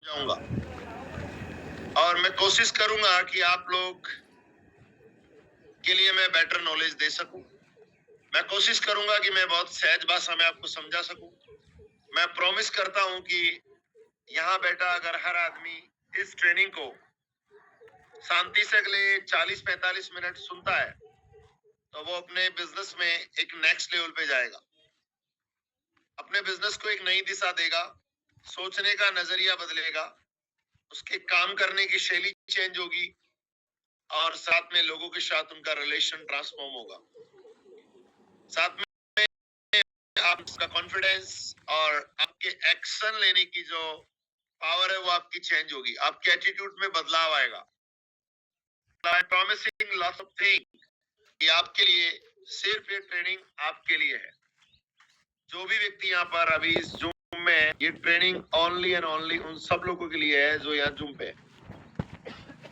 जाऊंगा और मैं कोशिश करूंगा कि आप लोग के लिए मैं बेटर नॉलेज दे सकूं। मैं कोशिश करूंगा कि मैं बहुत सहज भाषा में आपको समझा सकूं। मैं प्रॉमिस करता हूं कि यहाँ बैठा अगर हर आदमी इस ट्रेनिंग को शांति से अगले 40-45 मिनट सुनता है तो वो अपने बिजनेस में एक नेक्स्ट लेवल पे जाएगा, अपने बिजनेस को एक नई दिशा देगा, सोचने का नजरिया बदलेगा, उसके काम करने की शैली चेंज होगी और साथ में लोगों के साथ उनका रिलेशन ट्रांसफॉर्म होगा। साथ में आपका कॉन्फिडेंस और आपके एक्शन लेने की जो पावर है वो आपकी चेंज होगी, आपके एटीट्यूड में बदलाव आएगा। I am promising lots of thing कि आपके लिए सिर्फ ये ट्रेनिंग आपके लिए है। जो भी व्यक्ति यहाँ पर अभी इस जूम में, ये ट्रेनिंग ओनली एंड ओनली उन सब लोगों के लिए है जो यहाँ जूम पे है।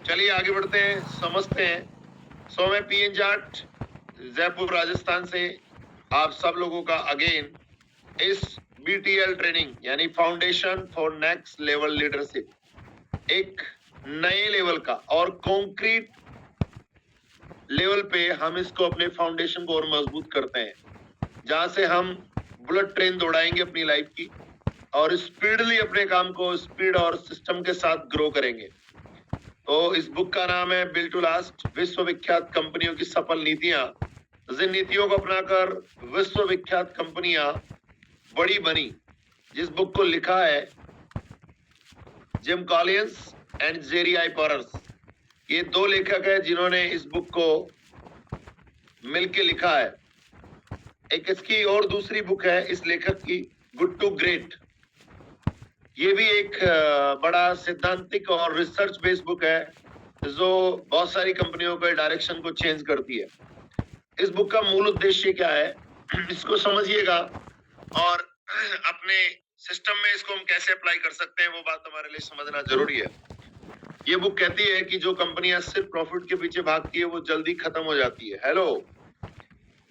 चलिए आगे बढ़ते हैं, समझते हैं। सो मैं पीएन जाट जयपुर राजस्थान से आप सब लोगों का अगेन इस बीटीएल ट्रेनिंग यानी foundation for next level leadership, एक नए लेवल का और कॉन्क्रीट लेवल पे हम इसको अपने फाउंडेशन को और मजबूत करते हैं, जहां से हम बुलेट ट्रेन दौड़ाएंगे अपनी लाइफ की और स्पीडली अपने काम को स्पीड और सिस्टम के साथ ग्रो करेंगे। तो इस बुक का नाम है बिल्ड टू लास्ट, विश्वविख्यात कंपनियों की सफल नीतियां। जिन नीतियों को अपनाकर विश्वविख्यात कंपनियां बड़ी बनी, जिस बुक को लिखा है जिम कॉलिंस एंड जेरी आई पॉरर्स। ये दो लेखक हैं जिन्होंने इस बुक को मिलके लिखा है। एक इसकी और दूसरी बुक है इस लेखक की, गुड टू ग्रेट। ये भी एक बड़ा सिद्धांतिक और रिसर्च बेस्ड बुक है जो बहुत सारी कंपनियों के डायरेक्शन को चेंज करती है। इस बुक का मूल उद्देश्य क्या है, इसको समझिएगा और अपने सिस्टम में इसको हम कैसे अप्लाई कर सकते हैं वो बात हमारे लिए समझना जरूरी है। ये बुक कहती है कि जो कंपनियां सिर्फ प्रॉफिट के पीछे भागती है वो जल्दी खत्म हो जाती है। हेलो,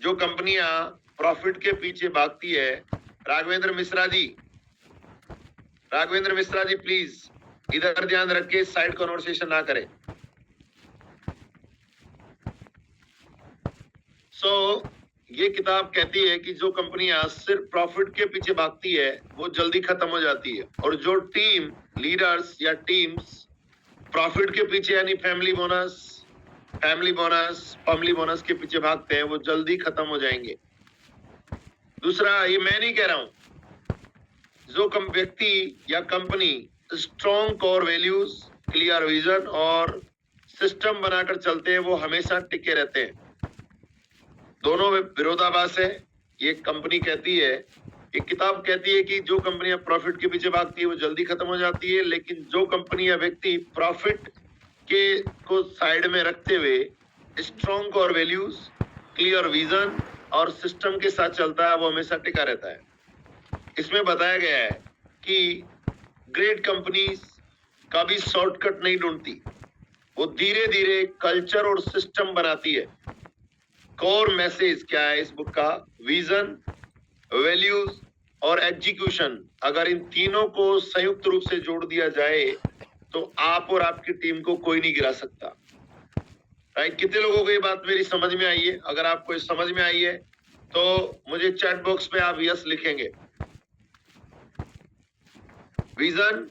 जो कंपनियां प्रॉफिट के पीछे भागती है, राघवेंद्र मिश्रा जी, राघवेंद्र मिश्रा जी प्लीज इधर ध्यान रख के साइड कन्वर्सेशन ना करें। ये किताब कहती है कि जो कंपनियां सिर्फ प्रॉफिट के पीछे भागती है वो जल्दी खत्म हो जाती है, और जो टीम लीडर्स या टीम्स प्रॉफिट के पीछे यानी फैमिली बोनस के पीछे भागते हैं वो जल्दी खत्म हो जाएंगे। दूसरा, ये मैं नहीं कह रहा हूं, जो व्यक्ति या company strong core values, clear vision और सिस्टम बनाकर चलते हैं वो हमेशा टिके रहते हैं। दोनों विरोधाभास है। ये कंपनी कहती है, एक किताब कहती है कि जो कंपनियां प्रॉफिट के पीछे भागती है वो जल्दी खत्म हो जाती है, लेकिन जो कंपनी या व्यक्ति प्रॉफिट के को साइड में रखते हुए strong core values, clear vision और सिस्टम के साथ चलता है वो हमेशा टिका रहता है। इसमें बताया गया है कि ग्रेट कंपनीज कभी शॉर्टकट नहीं ढूंढती, वो धीरे धीरे कल्चर और सिस्टम बनाती है। कोर मैसेज क्या है इस बुक का? विजन, वैल्यूज और एग्जीक्यूशन। अगर इन तीनों को संयुक्त रूप से जोड़ दिया जाए तो आप और आपकी टीम को कोई नहीं गिरा सकता। राइट? कितने लोगों को ये बात मेरी समझ में आई है? अगर आपको ये समझ में आई है तो मुझे चैट बॉक्स में आप यस लिखेंगे। Vision,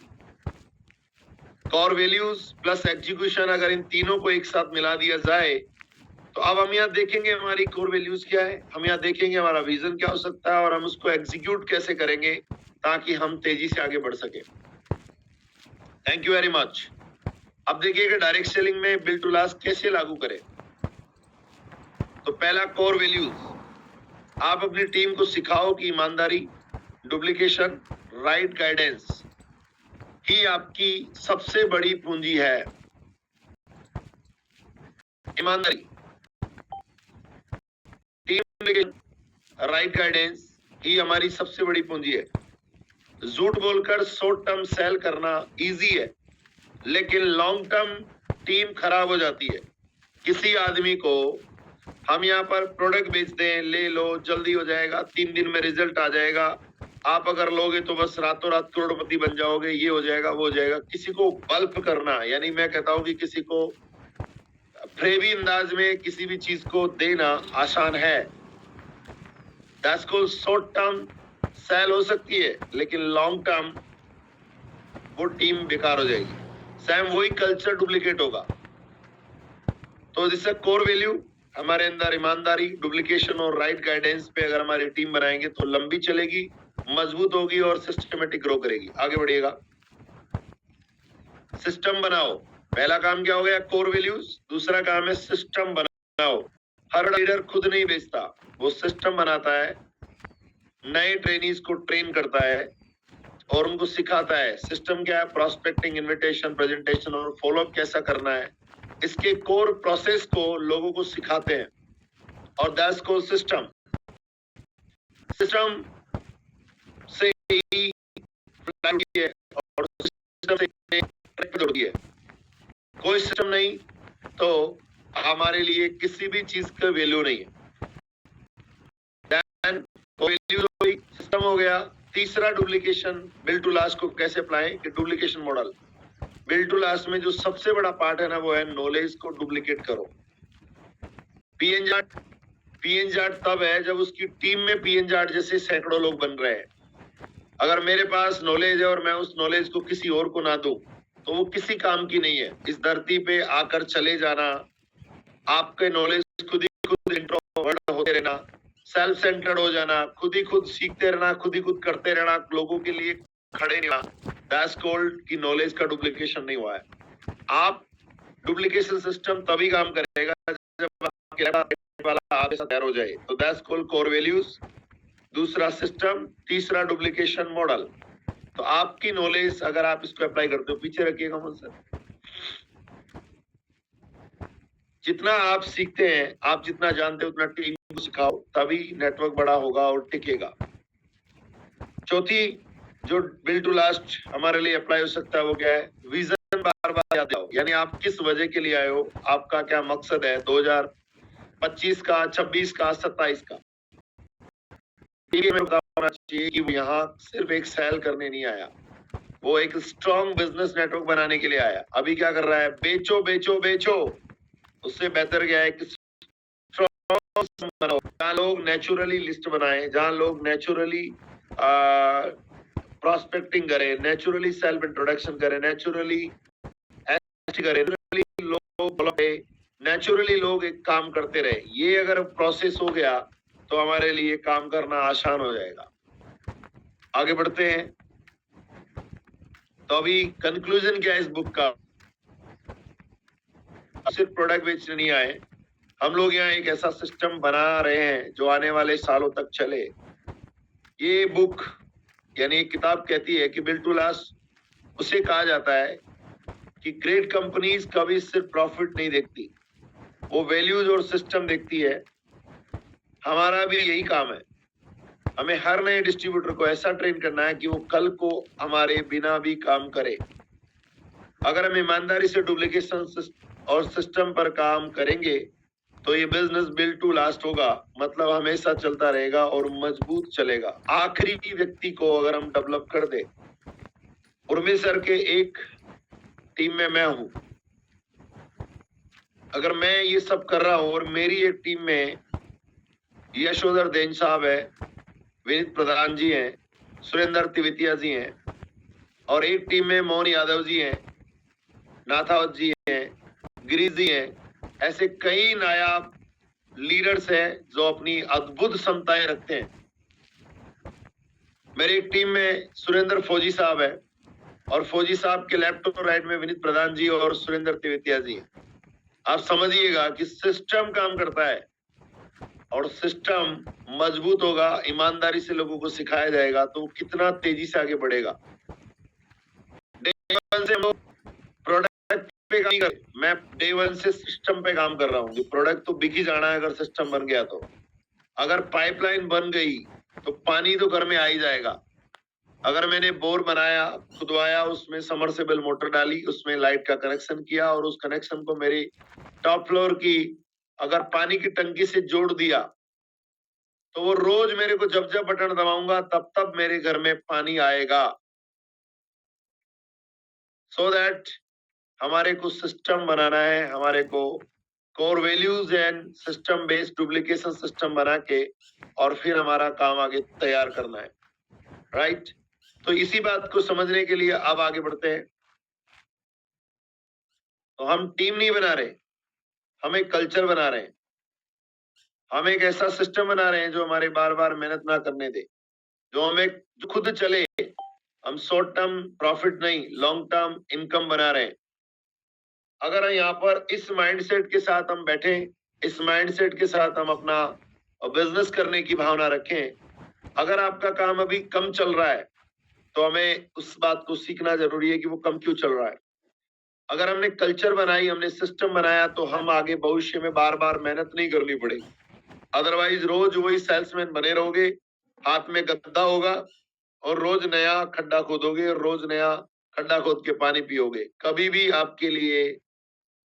core values plus execution, अगर इन तीनों को एक साथ मिला दिया जाए तो अब हम यहाँ देखेंगे हमारी कोर वैल्यूज क्या है, हम यहाँ देखेंगे हमारा विजन क्या हो सकता है और हम उसको एग्जीक्यूट कैसे करेंगे ताकि हम तेजी से आगे बढ़ सके। Thank you very much. अब देखिएगा डायरेक्ट सेलिंग में बिल्ड टू लास्ट कैसे लागू करें। तो पहला, कोर वैल्यूज। आप अपनी टीम को सिखाओ कि ईमानदारी, डुप्लीकेशन, राइट गाइडेंस ही आपकी सबसे बड़ी पूंजी है। ईमानदारी, राइट गाइडेंस ही हमारी सबसे बड़ी पूंजी है। झूठ बोलकर शॉर्ट टर्म सेल करना इजी है, लेकिन लॉन्ग टर्म टीम खराब हो जाती है। किसी आदमी को हम यहाँ पर प्रोडक्ट बेच दें, ले लो, जल्दी हो जाएगा, 3 दिन में रिजल्ट आ जाएगा, आप अगर लोगे तो बस रातों रात करोड़पति बन जाओगे, ये हो जाएगा, वो हो जाएगा। किसी को बल्क करना, यानी मैं कहता हूं कि किसी को फ्रेबी अंदाज में किसी भी चीज को देना आसान है। दैट्स को शॉर्ट टर्म सेल हो सकती है, लेकिन लॉन्ग टर्म वो टीम बेकार हो जाएगी। सेम वही कल्चर डुप्लीकेट होगा। तो जिससे कोर वैल्यू हमारे अंदर ईमानदारी, डुप्लीकेशन और राइट गाइडेंस पे अगर हमारी टीम बनाएंगे तो लंबी चलेगी, मजबूत होगी और सिस्टमेटिक ग्रो करेगी। आगे बढ़िएगा। सिस्टम बनाओ। पहला काम क्या हो गया? Core values. दूसरा काम है सिस्टम बनाओ। हर लीडर खुद नहीं बेचता, वो सिस्टम बनाता है, नए ट्रेनीज को ट्रेन करता है और उनको सिखाता है। सिस्टम क्या है? प्रोस्पेक्टिंग, इनविटेशन, प्रेजेंटेशन और फॉलोअप कैसा करना है, इसके कोर प्रोसेस को लोगों को सिखाते हैं और दैट्स कॉल्ड सिस्टम। सिस्टम से ही है और सिस्टम से जुड़ती है। कोई सिस्टम नहीं तो हमारे लिए किसी भी चीज का वैल्यू नहीं है। सिस्टम हो गया। तीसरा डुप्लीकेशन, बिल्ड टू लास्ट को कैसे अप्लाई? कि duplication model. Build to last में जो सबसे बड़ा पार्ट है ना, वो है नॉलेज को डुप्लीकेट करो। पीएनजार्ट तब है जब उसकी टीम में पीएनजार्ट जैसे सैकड़ों लोग बन रहे हैं। अगर मेरे पास नॉलेज है और मैं उस नॉलेज को किसी और को ना दूं तो वो किसी काम की नहीं है। इस धरती पे आकर चले जाना, आपके नॉलेज खुद ही खुद इंट्रोवर्ट होते रहना, सेल्फ सेंटर्ड हो जाना, खुद ही खुद सीखते रहना, खुद ही खुद करते रहना, लोगों के लिए खड़े नहीं रहना, दैट्स कॉल्ड कि नॉलेज का डुप्लीकेशन नहीं हुआ है। आप डुप्लीकेशन सिस्टम तभी काम करेगा जब आपके वाला आपके साथ तैयार हो जाए। तो दैट्स कॉल्ड कोर वैल्यूज। दूसरा सिस्टम, तीसरा डुप्लीकेशन मॉडल। तो आपकी नॉलेज अगर आप इसको अप्लाई करते हो, पीछे रखिएगा मन सर, जितना आप सीखते हैं, आप जितना जानते हो उतना टीम को सिखाओ, तभी नेटवर्क बड़ा होगा और टिकेगा। चौथी जो बिल्ड टू लास्ट हमारे लिए अप्लाई हो सकता है वो क्या है? विजन बार बार याद दिलाओ। यानी आप किस वजह के लिए आए हो, आपका क्या मकसद है 2025 का, 26 का, 27 का। बताना चाहिए कि यहाँ सिर्फ एक सेल करने नहीं आया, वो एक स्ट्रॉन्ग बिजनेस नेटवर्क बनाने के लिए आया। अभी क्या कर रहा है? बेचो बेचो बेचो। उससे बेहतर क्या है कि जहाँ लोग नेचुरली लिस्ट बनाए, जहाँ लोग नेचुरली प्रोस्पेक्टिंग करें, नेचुरली सेल्फ इंट्रोडक्शन करें, नेचुरली नेचुरली लोग एक काम करते रहे। ये अगर प्रोसेस हो गया तो हमारे लिए काम करना आसान हो जाएगा। आगे बढ़ते हैं। तो अभी कंक्लूजन क्या है इस बुक का? सिर्फ प्रोडक्ट बेचने नहीं आए हम लोग, यहाँ एक ऐसा सिस्टम बना रहे हैं जो आने वाले सालों तक चले। ये बुक यानी एक किताब कहती है कि बिल्ड टू लास्ट उसे कहा जाता है कि ग्रेट कंपनीज कभी सिर्फ प्रॉफिट नहीं देखती, वो वैल्यूज और सिस्टम देखती है। हमारा भी यही काम है। हमें हर नए डिस्ट्रीब्यूटर को ऐसा ट्रेन करना है कि वो कल को हमारे बिना भी काम करे। अगर हम ईमानदारी से डुप्लीकेशन और सिस्टम पर काम करेंगे तो ये बिजनेस बिल्ड टू लास्ट होगा, मतलब हमेशा चलता रहेगा और मजबूत चलेगा। आखिरी व्यक्ति को अगर हम डेवलप कर दे, उर्मिल सर के एक टीम में मैं हूं, अगर मैं ये सब कर रहा हूं और मेरी एक टीम में यशोधर देन साहब है, विनीत प्रधान जी हैं, सुरेंद्र तिवतिया जी हैं और एक टीम में मोहन यादव जी हैं, नाथावत जी हैं, गिरीश जी हैं, ऐसे कई नायाब लीडर्स हैं जो अपनी अद्भुत क्षमताएं रखते हैं। मेरी एक टीम में सुरेंद्र फौजी साहब है और फौजी साहब के लेफ्ट और राइट में विनीत प्रधान जी और सुरेंद्र तिवतिया जी हैं। आप समझिएगा कि सिस्टम काम करता है और सिस्टम मजबूत होगा, ईमानदारी से लोगों को सिखाया जाएगा तो कितना तेजी से आगे बढ़ेगा। डे वन से हम लोग प्रोडक्ट पे काम कर, मैं डे वन से सिस्टम पे काम कर रहा हूँ। प्रोडक्ट तो बिक ही जाना है अगर सिस्टम बन गया तो। अगर पाइपलाइन बन गई तो पानी तो घर में आ ही जाएगा। अगर मैंने बोर बनाया, खुदवाया, उसमें समरसेबल मोटर डाली, उसमें लाइट का कनेक्शन किया और उस कनेक्शन को मेरी टॉप फ्लोर की अगर पानी की टंकी से जोड़ दिया तो वो रोज मेरे को जब जब बटन दबाऊंगा तब तब मेरे घर में पानी आएगा। सो दैट हमारे को सिस्टम बनाना है, हमारे को core values and system based duplication system बना के और फिर हमारा काम आगे तैयार करना है, राइट? तो इसी बात को समझने के लिए अब आगे बढ़ते हैं। तो हम टीम नहीं बना रहे, हम एक कल्चर बना रहे हैं, हम एक ऐसा सिस्टम बना रहे हैं जो हमारे बार बार मेहनत ना करने दे, जो हमें खुद चले। हम शॉर्ट टर्म प्रॉफिट नहीं, लॉन्ग टर्म इनकम बना रहे हैं। अगर यहाँ पर इस माइंडसेट के साथ हम बैठे, इस माइंडसेट के साथ हम अपना बिजनेस करने की भावना रखें, अगर आपका काम अभी कम चल रहा है तो हमें उस बात को सीखना जरूरी है कि वो कम क्यों चल रहा है। अगर हमने कल्चर बनाई, हमने सिस्टम बनाया, तो हम आगे भविष्य में बार बार मेहनत नहीं करनी पड़ेगी। अदरवाइज रोज वही सेल्समैन बने रहोगे, हाथ में गद्दा होगा और रोज नया खड्डा खोदोगे और रोज नया खड्डा खोद के पानी पियोगे। कभी भी आपके लिए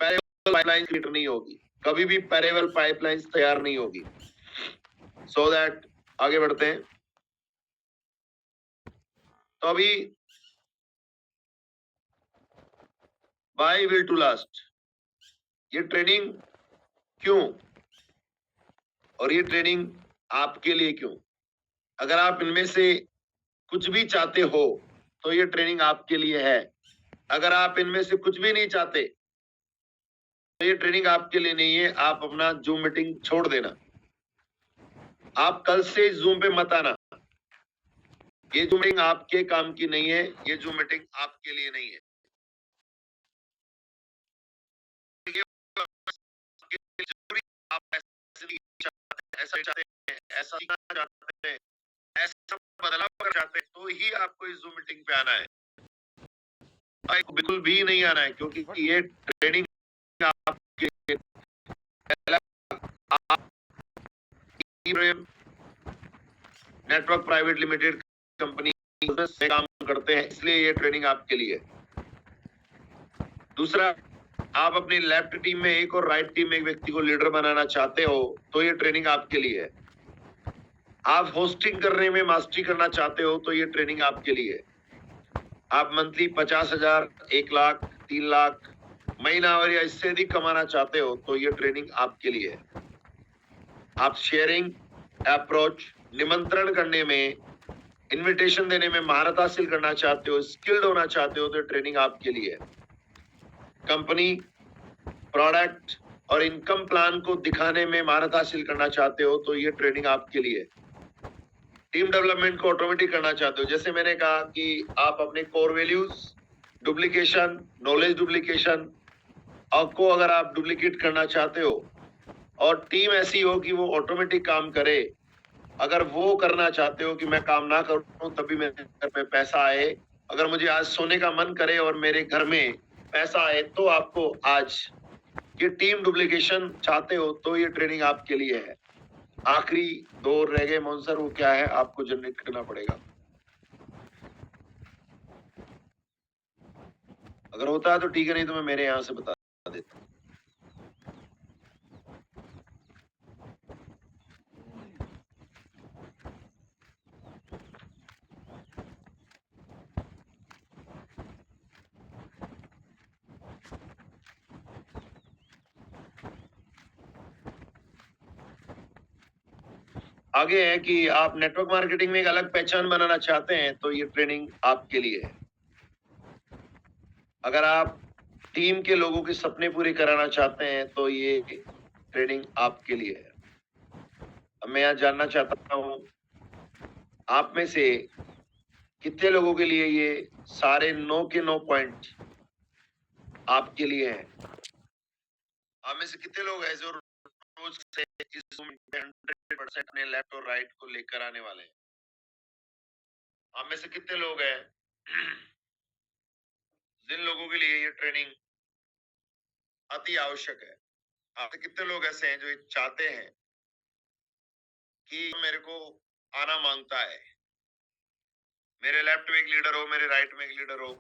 पाइपलाइन क्रिएट नहीं होगी, कभी भी पैरेलल पाइपलाइंस तैयार नहीं होगी। सो दैट आगे बढ़ते हैं। तो अभी बाय विल टू लास्ट, ये ट्रेनिंग क्यों और ये ट्रेनिंग आपके लिए क्यों? अगर आप इनमें से कुछ भी चाहते हो तो ये ट्रेनिंग आपके लिए है। अगर आप इनमें से कुछ भी नहीं चाहते तो ये ट्रेनिंग आपके लिए नहीं है। आप अपना जूम मीटिंग छोड़ देना, आप कल से जूम पे मत आना। ये जूम मीटिंग आपके काम की नहीं है, ये जूम मीटिंग आपके लिए नहीं है। आप ऐसा चाहते हैं, ऐसा सीखना चाहते हैं, ऐसा बदलाव करना चाहते हैं तो ही आपको इस जूम मीटिंग पे आना है। बिल्कुल भी नहीं आना है, क्योंकि ये ट्रेनिंग आपके नेटवर्क प्राइवेट लिमिटेड कंपनी से काम करते हैं, इसलिए ये ट्रेनिंग आपके लिए। दूसरा, आप अपनी लेफ्ट टीम में एक और राइट टीम में एक व्यक्ति को लीडर बनाना चाहते हो तो ये ट्रेनिंग आपके लिए है। आप होस्टिंग करने में मास्टरी करना चाहते हो तो ये ट्रेनिंग आपके लिए है। आप मंथली 50,000, 1 लाख, 3 लाख महीना और या इससे अधिक कमाना चाहते हो तो ये ट्रेनिंग आपके लिए है। आप शेयरिंग, अप्रोच, निमंत्रण करने में, इनविटेशन देने में महारत हासिल करना चाहते हो, स्किल्ड होना चाहते हो तो ट्रेनिंग आपके लिए है। कंपनी, प्रोडक्ट और इनकम प्लान को दिखाने में महारत हासिल करना चाहते हो तो ये ट्रेनिंग आपके लिए है। टीम डेवलपमेंट को ऑटोमेटिक करना चाहते हो, जैसे मैंने कहा कि आप अपने core values duplication, knowledge duplication को अगर आप डुप्लीकेट करना चाहते हो और टीम ऐसी हो कि वो ऑटोमेटिक काम करे, अगर वो करना चाहते हो कि मैं काम ना करूं तभी मेरे घर में पैसा आए, अगर मुझे आज सोने का मन करे और मेरे घर में पैसा आए, तो आपको आज ये टीम डुप्लीकेशन चाहते हो तो ये ट्रेनिंग आपके लिए है। आखिरी 2 रह गए मॉन्सर, वो क्या है आपको जनरेट करना पड़ेगा। अगर होता है तो ठीक है, नहीं तो मैं मेरे यहां से बता देता हूं। आगे है कि आप नेटवर्क मार्केटिंग में एक अलग पहचान बनाना चाहते हैं तो ये ट्रेनिंग आपके लिए है। अगर आप टीम के लोगों के सपने पूरे कराना चाहते हैं तो ये ट्रेनिंग आपके लिए है। अब मैं यहाँ जानना चाहता हूँ आप में से कितने लोगों के लिए ये सारे 9 के 9 पॉइंट आपके लिए हैं। आप में से कितने लोग हैं जो रोज से इस Zoom में 100% अपने लेफ्ट और राइट को लेकर आने वाले हैं? आप में से कितने लोग हैं जिन लोगों के लिए ये ट्रेनिंग अति आवश्यक है? आप में कितने लोग ऐसे हैं जो ये चाहते हैं कि मेरे को आना मांगता है, मेरे लेफ्ट में एक लीडर हो, मेरे राइट में एक लीडर हो,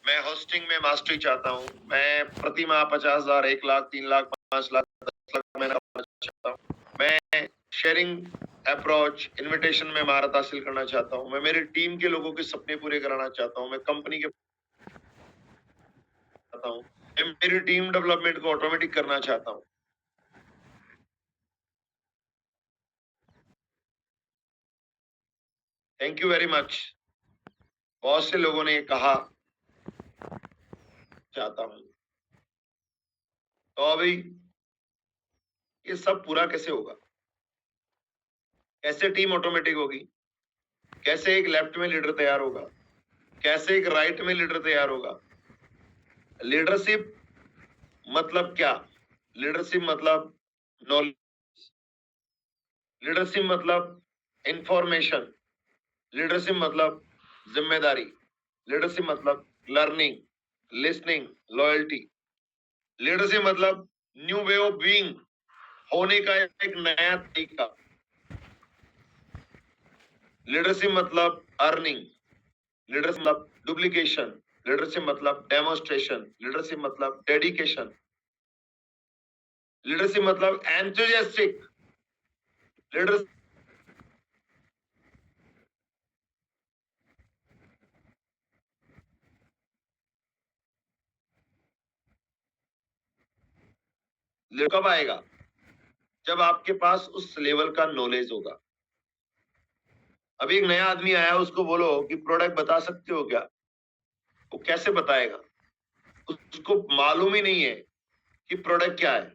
मैं होस्टिंग में मास्टरी चाहता हूँ, मैं प्रति माह 50,000, 1 लाख, 3 लाख, 5 लाख, 10 लाख महीना कमाना चाहता हूँ, मैं शेयरिंग अप्रोच, इन्विटेशन में महारत हासिल करना चाहता हूँ। मैं मेरी टीम के लोगों के सपने पूरे कराना चाहता हूँ। मैं कंपनी के चाहता हूँ। मैं मेरी टीम डेवलपमेंट को ऑटोमेटिक करना चाहता हूँ। Thank you very much. बहुत से लोगों ने कहा चाहता हूँ। तो अभी ये सब पूरा कैसे होगा? कैसे टीम ऑटोमेटिक होगी? कैसे एक लेफ्ट में लीडर तैयार होगा? कैसे एक राइट में लीडर तैयार होगा? लीडरशिप मतलब क्या? लीडरशिप मतलब नॉलेज, लीडरशिप मतलब इंफॉर्मेशन, लीडरशिप मतलब जिम्मेदारी, लीडरशिप मतलब लर्निंग, लिसनिंग, लॉयल्टी। लीडरशिप मतलब न्यू वे ऑफ बीइंग, होने का एक नया तरीका। लीडरशिप मतलब अर्निंग, लीडरशिप मतलब डुप्लीकेशन, लीडरशिप मतलब डेमोन्स्ट्रेशन, लीडरशिप मतलब डेडिकेशन, लीडरशिप मतलब एंथुसियास्टिक, लीडरशिप कब आएगा? जब आपके पास उस लेवल का नॉलेज होगा। अभी एक नया आदमी आया, उसको बोलो कि प्रोडक्ट बता सकते हो क्या? वो कैसे बताएगा? उसको मालूम ही नहीं है कि प्रोडक्ट क्या है।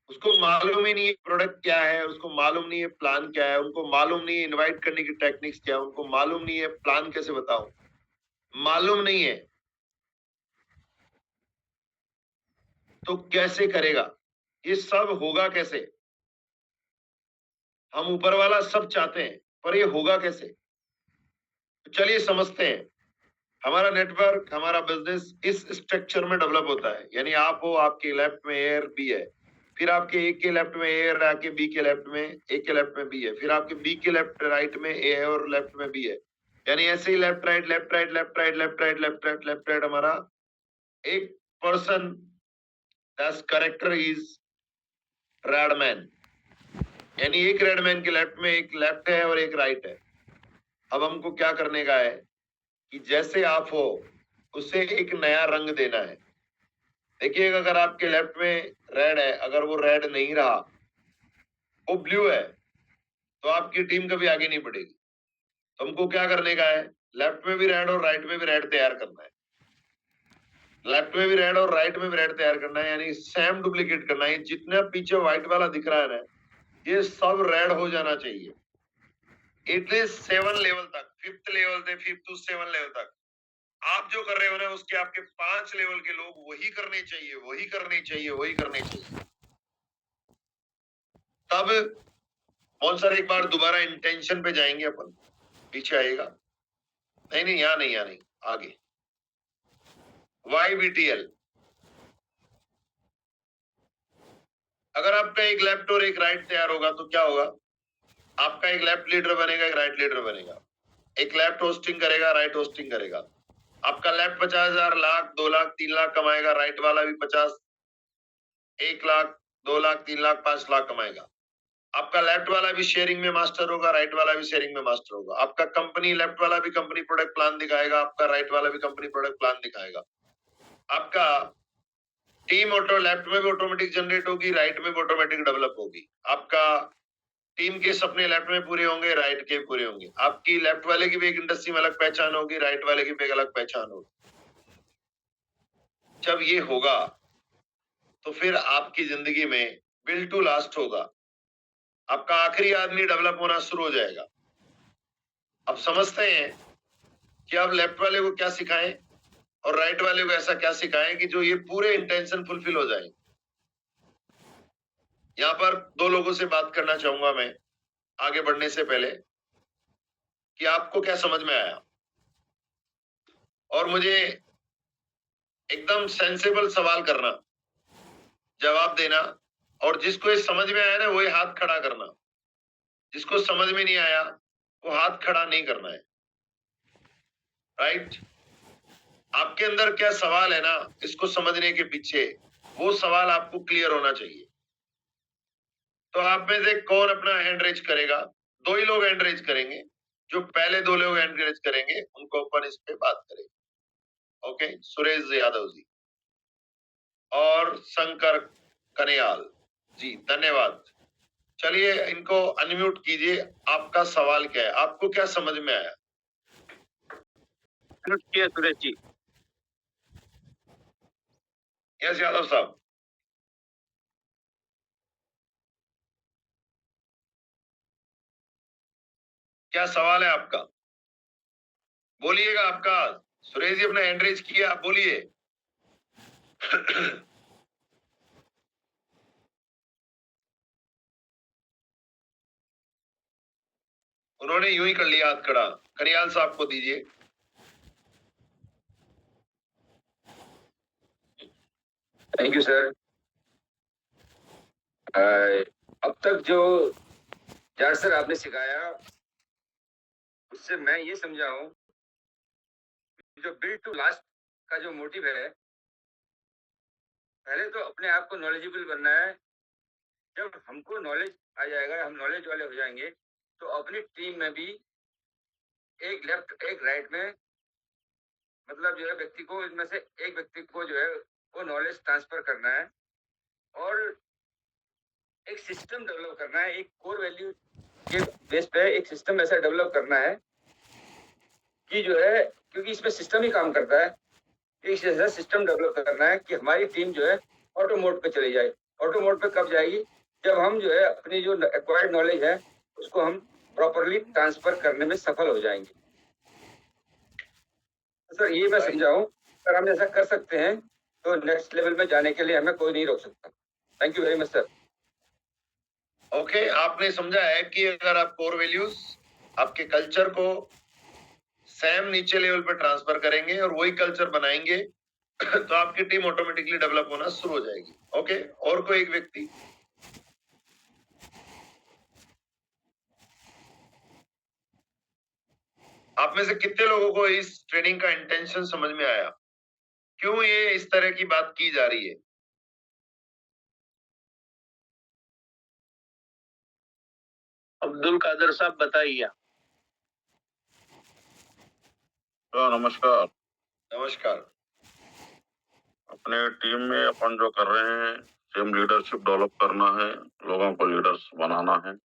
उसको मालूम ही नहीं है प्रोडक्ट क्या है, उसको मालूम नहीं है प्लान क्या है, उनको मालूम नहीं है इनवाइट करने की टेक्निक्स क्या है, उनको मालूम नहीं है प्लान कैसे बताऊं, मालूम नहीं है। तो कैसे करेगा? ये सब होगा कैसे? हम ऊपर वाला सब चाहते हैं, पर ये होगा कैसे? तो चलिए समझते हैं। हमारा नेटवर्क, हमारा बिजनेस इस स्ट्रक्चर में डेवलप होता है। यानी आप हो, आपके लेफ्ट में एयर बी है, फिर आपके ए के लेफ्ट में एयर आके बी के लेफ्ट में, ए के लेफ्ट में बी है, फिर आपके बी के लेफ्ट राइट में ए है और लेफ्ट में बी है। यानी ऐसे ही left right left right left right left right left right left right हमारा एक person that's character is redman. यानी एक रेडमैन के लेफ्ट में एक लेफ्ट है और एक राइट है। अब हमको क्या करने का है कि जैसे आप हो उसे एक नया रंग देना है। देखिए, अगर आपके लेफ्ट में रेड है, अगर वो रेड नहीं रहा, वो ब्लू है, तो आपकी टीम कभी आगे नहीं बढ़ेगी। तुमको क्या करने का है? लेफ्ट में भी रेड और राइट में भी रेड तैयार करना है। लेफ्ट में भी रेड और राइट में भी रेड तैयार करना है, यानी सेम डुप्लीकेट करना है। जितना पीछे व्हाइट वाला दिख रहा है ना, ये सब रेड हो जाना चाहिए। एटलीस्ट 7 लेवल तक, 5th लेवल से 5th to 7 लेवल तक आप जो कर रहे हो ना, उसके आपके 5 लेवल के लोग वही करने चाहिए, वही करने चाहिए, वही करने चाहिए। तब कौन सर एक बार दोबारा इंटेंशन पे जाएंगे अपन, पीछे आएगा। नहीं नहीं, यहाँ नहीं, यहाँ नहीं, आगे YBTL। अगर आपका एक लेफ्ट और एक राइट तैयार होगा तो क्या होगा? आपका एक लेफ्ट लीडर बनेगा, एक राइट लीडर बनेगा। एक लेफ्ट होस्टिंग करेगा, राइट होस्टिंग करेगा। आपका लेफ्ट 50,000, लाख, 2 लाख, 3 लाख कमाएगा, राइट वाला भी 50, 1 लाख, 2 लाख, 3 लाख, 5 लाख कमाएगा। आपका लेफ्ट वाला भी शेयरिंग में मास्टर होगा, राइट वाला भी शेयरिंग में मास्टर होगा। आपका कंपनी लेफ्ट वाला भी कंपनी प्रोडक्ट प्लान दिखाएगा, आपका राइट वाला भी कंपनी प्रोडक्ट प्लान दिखाएगा। आपका टीम ऑटो लेफ्ट में भी ऑटोमेटिक जनरेट होगी, राइट में भी ऑटोमेटिक डेवलप होगी। आपका टीम के सपने लेफ्ट में पूरे होंगे, राइट के पूरे होंगे। आपकी लेफ्ट वाले की भी एक इंडस्ट्री में अलग पहचान होगी, राइट वाले की भी एक अलग पहचान होगी। जब ये होगा तो फिर आपकी जिंदगी में बिल्ड टू लास्ट होगा। आपका आखिरी आदमी डेवलप होना शुरू हो जाएगा। अब समझते हैं कि अब लेफ्ट वाले को क्या सिखाएं और राइट वाले को ऐसा क्या सिखाएं कि जो ये पूरे इंटेंशन फुलफिल हो जाए। यहाँ पर 2 लोगों से बात करना चाहूंगा मैं आगे बढ़ने से पहले, कि आपको क्या समझ में आया, और मुझे एकदम सेंसेबल सवाल करना, जवाब देना, और जिसको ये समझ में आया ना वही हाथ खड़ा करना, जिसको समझ में नहीं आया वो हाथ खड़ा नहीं करना है। राइट? आपके अंदर क्या सवाल है ना, इसको समझने के पीछे वो सवाल आपको क्लियर होना चाहिए। तो आप में से कौन अपना हैंड रेज करेगा? 2 ही लोग हैंड रेज करेंगे। जो पहले 2 लोग हैंड रेज करेंगे, उनको अपन इस पे बात करेंगे। ओके, सुरेश यादव जी और शंकर कन्याल जी, धन्यवाद। चलिए इनको अनम्यूट कीजिए। आपका सवाल क्या है? आपको क्या समझ में आया? अनम्यूट किया सुरेश जी। यस यादव साहब। क्या सवाल है आपका? बोलिएगा आपका। सुरेश जी अपना हैंड रेज किया, आप बोलिए। उन्होंने यूं ही कर लिया हाथ खड़ा। करियाल साहब को दीजिए। Thank you sir. अब तक जो जाट सर आपने सिखाया उससे मैं ये समझा हूं जो बिल्ड टू लास्ट का जो मोटिव है, पहले तो अपने आप को नॉलेजेबल बनना है। जब हमको नॉलेज आ जाएगा, हम नॉलेज वाले हो जाएंगे, तो अपनी टीम में भी एक लेफ्ट एक राइट में, मतलब जो है व्यक्ति को, इनमें से एक व्यक्ति को जो है वो नॉलेज ट्रांसफर करना है और एक सिस्टम डेवलप करना है। एक कोर वैल्यू के बेस पे एक सिस्टम ऐसा डेवलप करना है कि जो है, क्योंकि इसमें सिस्टम ही काम करता है, एक ऐसा सिस्टम डेवलप करना है कि हमारी टीम जो है ऑटो मोड पे चली जाए। ऑटो मोड पे कब जाएगी? जब हम जो है अपनी जो एक्वायर्ड नॉलेज है उसको हम प्रॉपरली ट्रांसफर करने में सफल हो जाएंगे। तो सर ये मैं समझाऊं, अगर हम ऐसा कर सकते हैं तो नेक्स्ट लेवल में जाने के लिए हमें कोई नहीं रोक सकता। Thank you very much sir. Okay, आपने समझा है कि अगर आप कोर वैल्यूज, आपके कल्चर को सेम नीचे लेवल पे ट्रांसफर करेंगे और वही कल्चर बनाएंगे तो आपकी टीम ऑटोमेटिकली डेवलप होना शुरू हो जाएगी। ओके, और कोई एक व्यक्ति? आप में से कितने लोगों को इस ट्रेनिंग का इंटेंशन समझ में आया? क्यों ये इस तरह की बात की जा रही है? अब्दुल कादर साहब बताइए। नमस्कार। नमस्कार। अपने टीम में अपन जो कर रहे हैं, टीम लीडरशिप डेवलप करना है, लोगों को लीडर्स बनाना है,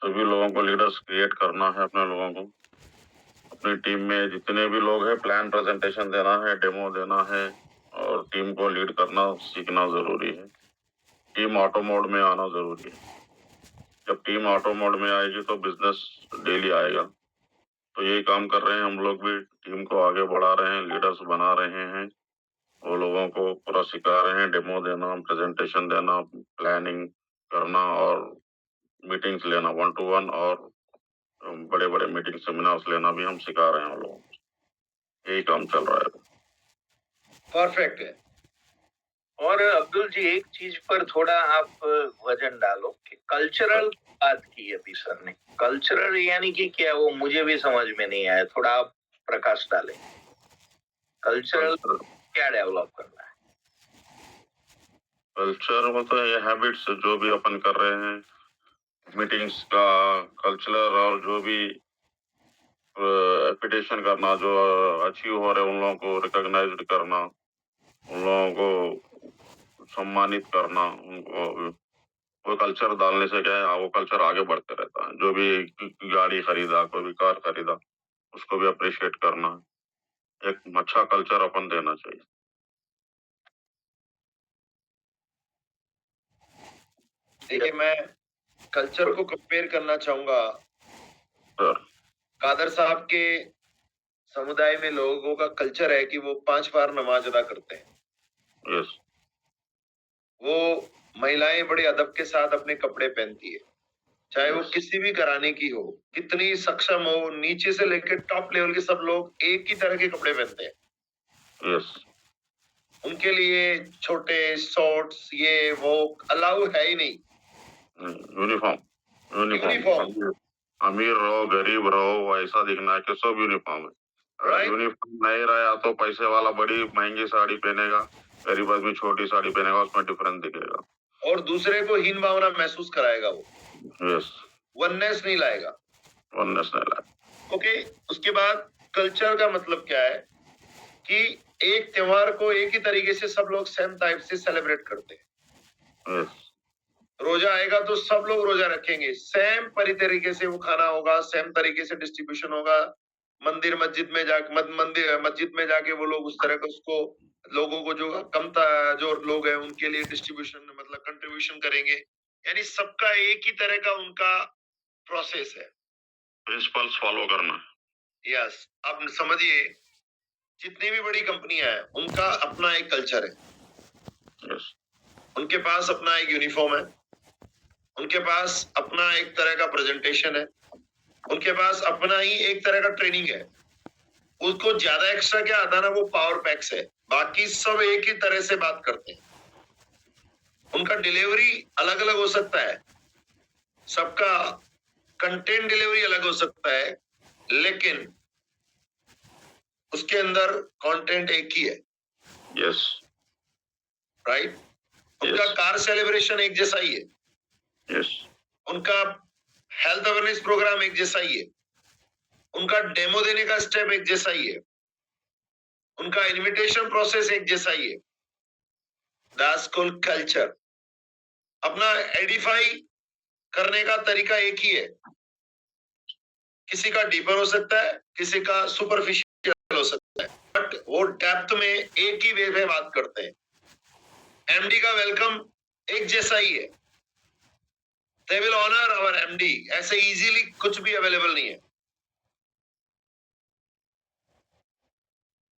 सभी लोगों को लीडर्स क्रिएट करना है। अपने लोगों को अपनी टीम में जितने भी लोग हैं, प्लान प्रेजेंटेशन देना है, डेमो देना है और टीम को लीड करना सीखना जरूरी है। टीम ऑटो मोड में आना जरूरी है। जब टीम ऑटो मोड में आएगी तो बिजनेस डेली आएगा। तो यही काम कर रहे हैं हम लोग भी, टीम को आगे बढ़ा रहे हैं, लीडर्स बना रहे हैं, वो लोगों को पूरा सिखा रहे हैं, डेमो देना, प्रेजेंटेशन देना, प्लानिंग करना और मीटिंग्स लेना, 1 to 1 और बड़े बड़े मीटिंग सेमिनार्स लेना भी हम सिखा रहे हैं लोगों को। यही काम चल रहा है। परफेक्ट है। और अब्दुल जी एक चीज पर थोड़ा आप वजन डालो कि कल्चरल बात की अभी सर ने, कल्चरल यानी कि क्या, वो मुझे भी समझ में नहीं आया, थोड़ा आप प्रकाश डालें। कल्चरल क्या डेवलप करना है? कल्चर मतलब ये हैबिट्स जो भी अपन कर रहे हैं, मीटिंग्स का कल्चर और जो भी एप्रिसिएशन करना, जो अचीव हो रहे हैं उन लोगों को रिकॉग्नाइज्ड करना, उन लोगों को सम्मानित करना, उनको वो कल्चर डालने से क्या है, वो कल्चर आगे बढ़ते रहता है। जो भी गाड़ी खरीदा, कोई भी कार खरीदा, उसको भी अप्रिशिएट करना, एक अच्छा कल्चर अपन देना चाहिए। देखिए, मैं कल्चर को कंपेयर करना चाहूंगा। सर, कादर साहब के समुदाय में लोगों का कल्चर है कि वो 5 बार नमाज अदा करते हैं। यस। वो महिलाएं बड़े अदब के साथ अपने कपड़े पहनती है, चाहे वो किसी भी घराने की हो, कितनी सक्षम हो, नीचे से लेकर टॉप लेवल के सब लोग एक ही तरह के कपड़े पहनते हैं। यस। उनके लिए छोटे शॉर्ट्स ये वो अलाउ है ही नहीं। यूनिफॉर्म। अमीर रहो, गरीब रहो, ऐसा दिखना है कि सब यूनिफॉर्म है। अगर यूनिफॉर्म नहीं रहा तो पैसे वाला बड़ी महंगी साड़ी पहनेगा, गरीब आदमी छोटी साड़ी पहनेगा, उसमें डिफरेंस दिखेगा। और दूसरे को हीन भावना महसूस कराएगा। वो Yes. वननेस नहीं लाएगा। Oneness नहीं लाएगा। ओके, उसके बाद कल्चर का मतलब क्या है कि एक त्योहार को एक ही तरीके से सब लोग सेम टाइप से सेलिब्रेट करते हैं। Yes. रोजा आएगा तो सब लोग रोजा रखेंगे, सेम तरीके से वो खाना होगा, सेम तरीके से डिस्ट्रीब्यूशन होगा। मंदिर मस्जिद में जाके मस्जिद में जाके वो लोग उस तरह का उसको लोगों को जो लोग हैं उनके लिए डिस्ट्रीब्यूशन मतलब कंट्रीब्यूशन करेंगे। यानी सबका एक ही तरह का उनका प्रोसेस है। प्रिंसिपल्स फॉलो करना। यस, अब समझिए जितनी भी बड़ी कंपनियां हैं उनका अपना एक कल्चर है। Yes. उनके पास अपना एक यूनिफॉर्म है, उनके पास अपना एक तरह का प्रेजेंटेशन है, उनके पास अपना ही एक तरह का ट्रेनिंग है। उसको ज्यादा एक्स्ट्रा क्या आता है ना, वो पावर पैक्स है। बाकी सब एक ही तरह से बात करते हैं। उनका डिलीवरी अलग अलग हो सकता है, सबका कंटेंट डिलीवरी अलग हो सकता है, लेकिन उसके अंदर कंटेंट एक ही है। Yes. राइट? उनका Yes. कार सेलिब्रेशन एक जैसा ही है, Yes. उनका हेल्थ अवेयरनेस प्रोग्राम एक जैसा ही है, उनका डेमो देने का स्टेप एक जैसा ही है, उनका इनविटेशन प्रोसेस एक जैसा ही है। That's called culture. अपना एडिफाई करने का तरीका एक ही है। किसी का डीपर हो सकता है, किसी का सुपरफिशियल हो सकता है, बट वो डेप्थ में एक ही वे में बात करते हैं। एमडी का वेलकम एक जैसा ही है। They will honour our MD. ऐसे इजीली कुछ भी अवेलेबल नहीं है।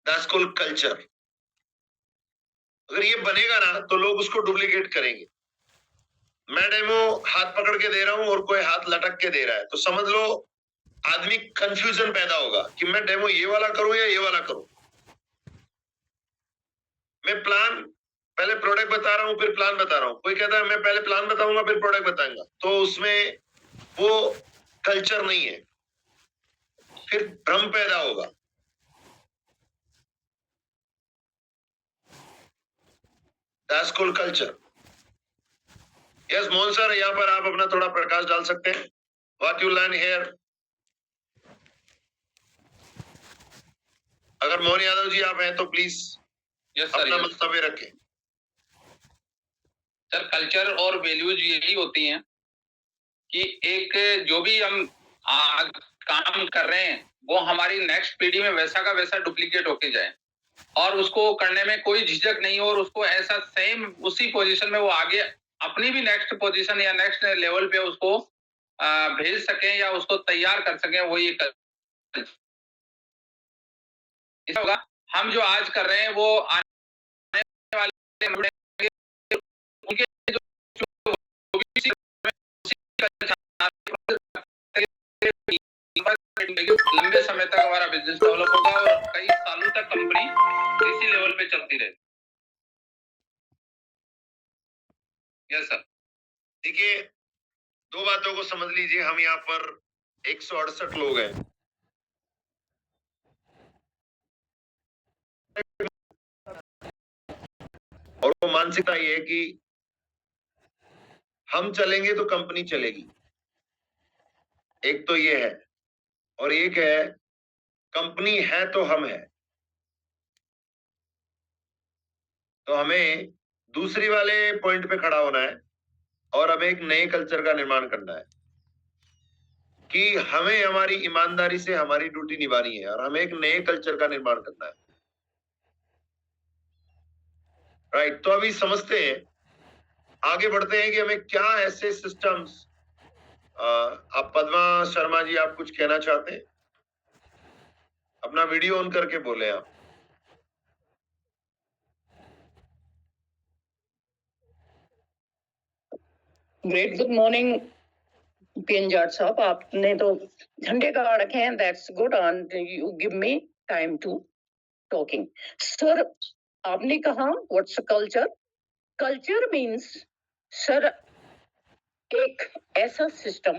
That's called culture. अगर ये बनेगा ना तो लोग उसको डुप्लीकेट करेंगे। मैं डेमो हाथ पकड़ के दे रहा हूं और कोई हाथ लटक के दे रहा है तो समझ लो आदमी कंफ्यूजन पैदा होगा कि मैं डेमो ये वाला करूं या ये वाला करूं। मैं प्लान पहले प्रोडक्ट बता रहा हूं फिर प्लान बता रहा हूं। कोई कहता है मैं पहले प्लान बताऊंगा फिर प्रोडक्ट बताऊंगा, तो उसमें वो कल्चर नहीं है, फिर भ्रम पैदा होगा। That's called culture. Yes Mohan sir, यहाँ पर आप अपना थोड़ा प्रकाश डाल सकते हैं। What you learn here. अगर मोहन यादव जी आप हैं तो प्लीज अपना वक्तव्य रखें। सर, कल्चर और वैल्यूज यही होती हैं कि एक जो भी हम काम कर रहे हैं वो हमारी नेक्स्ट पीढ़ी में वैसा का वैसा डुप्लीकेट होके जाए और उसको करने में कोई झिझक नहीं हो और उसको ऐसा सेम उसी पोजीशन में वो आगे अपनी भी नेक्स्ट पोजीशन या नेक्स्ट लेवल पे उसको भेज सकें या उसको तैयार कर सकें। वही इसका होगा। हम जो आज कर रहे हैं वो आने वाले उनके लंबे समय तक हमारा बिजनेस डेवलप होगा और कई सालों तक कंपनी इसी लेवल पे चलती रहेगी। Yes sir. देखिए, दो बातों को समझ लीजिए। हम यहाँ पर 168 लोग हैं। और वो मानसिकता ये है कि हम चलेंगे तो कंपनी चलेगी। एक तो ये है, और एक है कंपनी है तो हम है। तो हमें दूसरी वाले पॉइंट पे खड़ा होना है और हमें एक नए कल्चर का निर्माण करना है कि हमें हमारी ईमानदारी से हमारी ड्यूटी निभानी है और हमें एक नए कल्चर का निर्माण करना है। राइट, तो अभी समझते हैं, आगे बढ़ते हैं कि हमें क्या ऐसे सिस्टम्स। आप पद्मा शर्मा जी, आप कुछ कहना चाहते हैं? अपना वीडियो ऑन करके बोले आप। ग्रेट, गुड मॉर्निंग पियंजाट साहब। आपने तो झंडे गाड़ रखे हैं, that's good, and you give me time to talking. Sir, आपने कहा what's culture. Culture means sir एक ऐसा सिस्टम,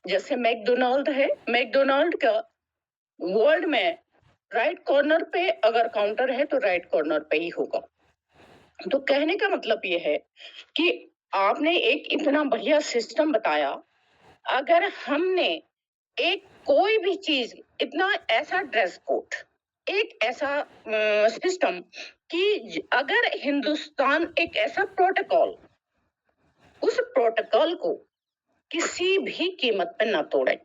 जैसे मैकडोनाल्ड है, मैकडोनाल्ड का वर्ल्ड में राइट कॉर्नर पे अगर काउंटर है तो राइट कॉर्नर पे ही होगा। तो कहने का मतलब ये है कि आपने एक इतना बढ़िया सिस्टम बताया, अगर हमने एक कोई भी चीज इतना ऐसा ड्रेस कोड, एक ऐसा सिस्टम कि अगर हिंदुस्तान एक ऐसा प्रोटोकॉल, उस प्रोटोकॉल को किसी भी कीमत पर ना तोड़े।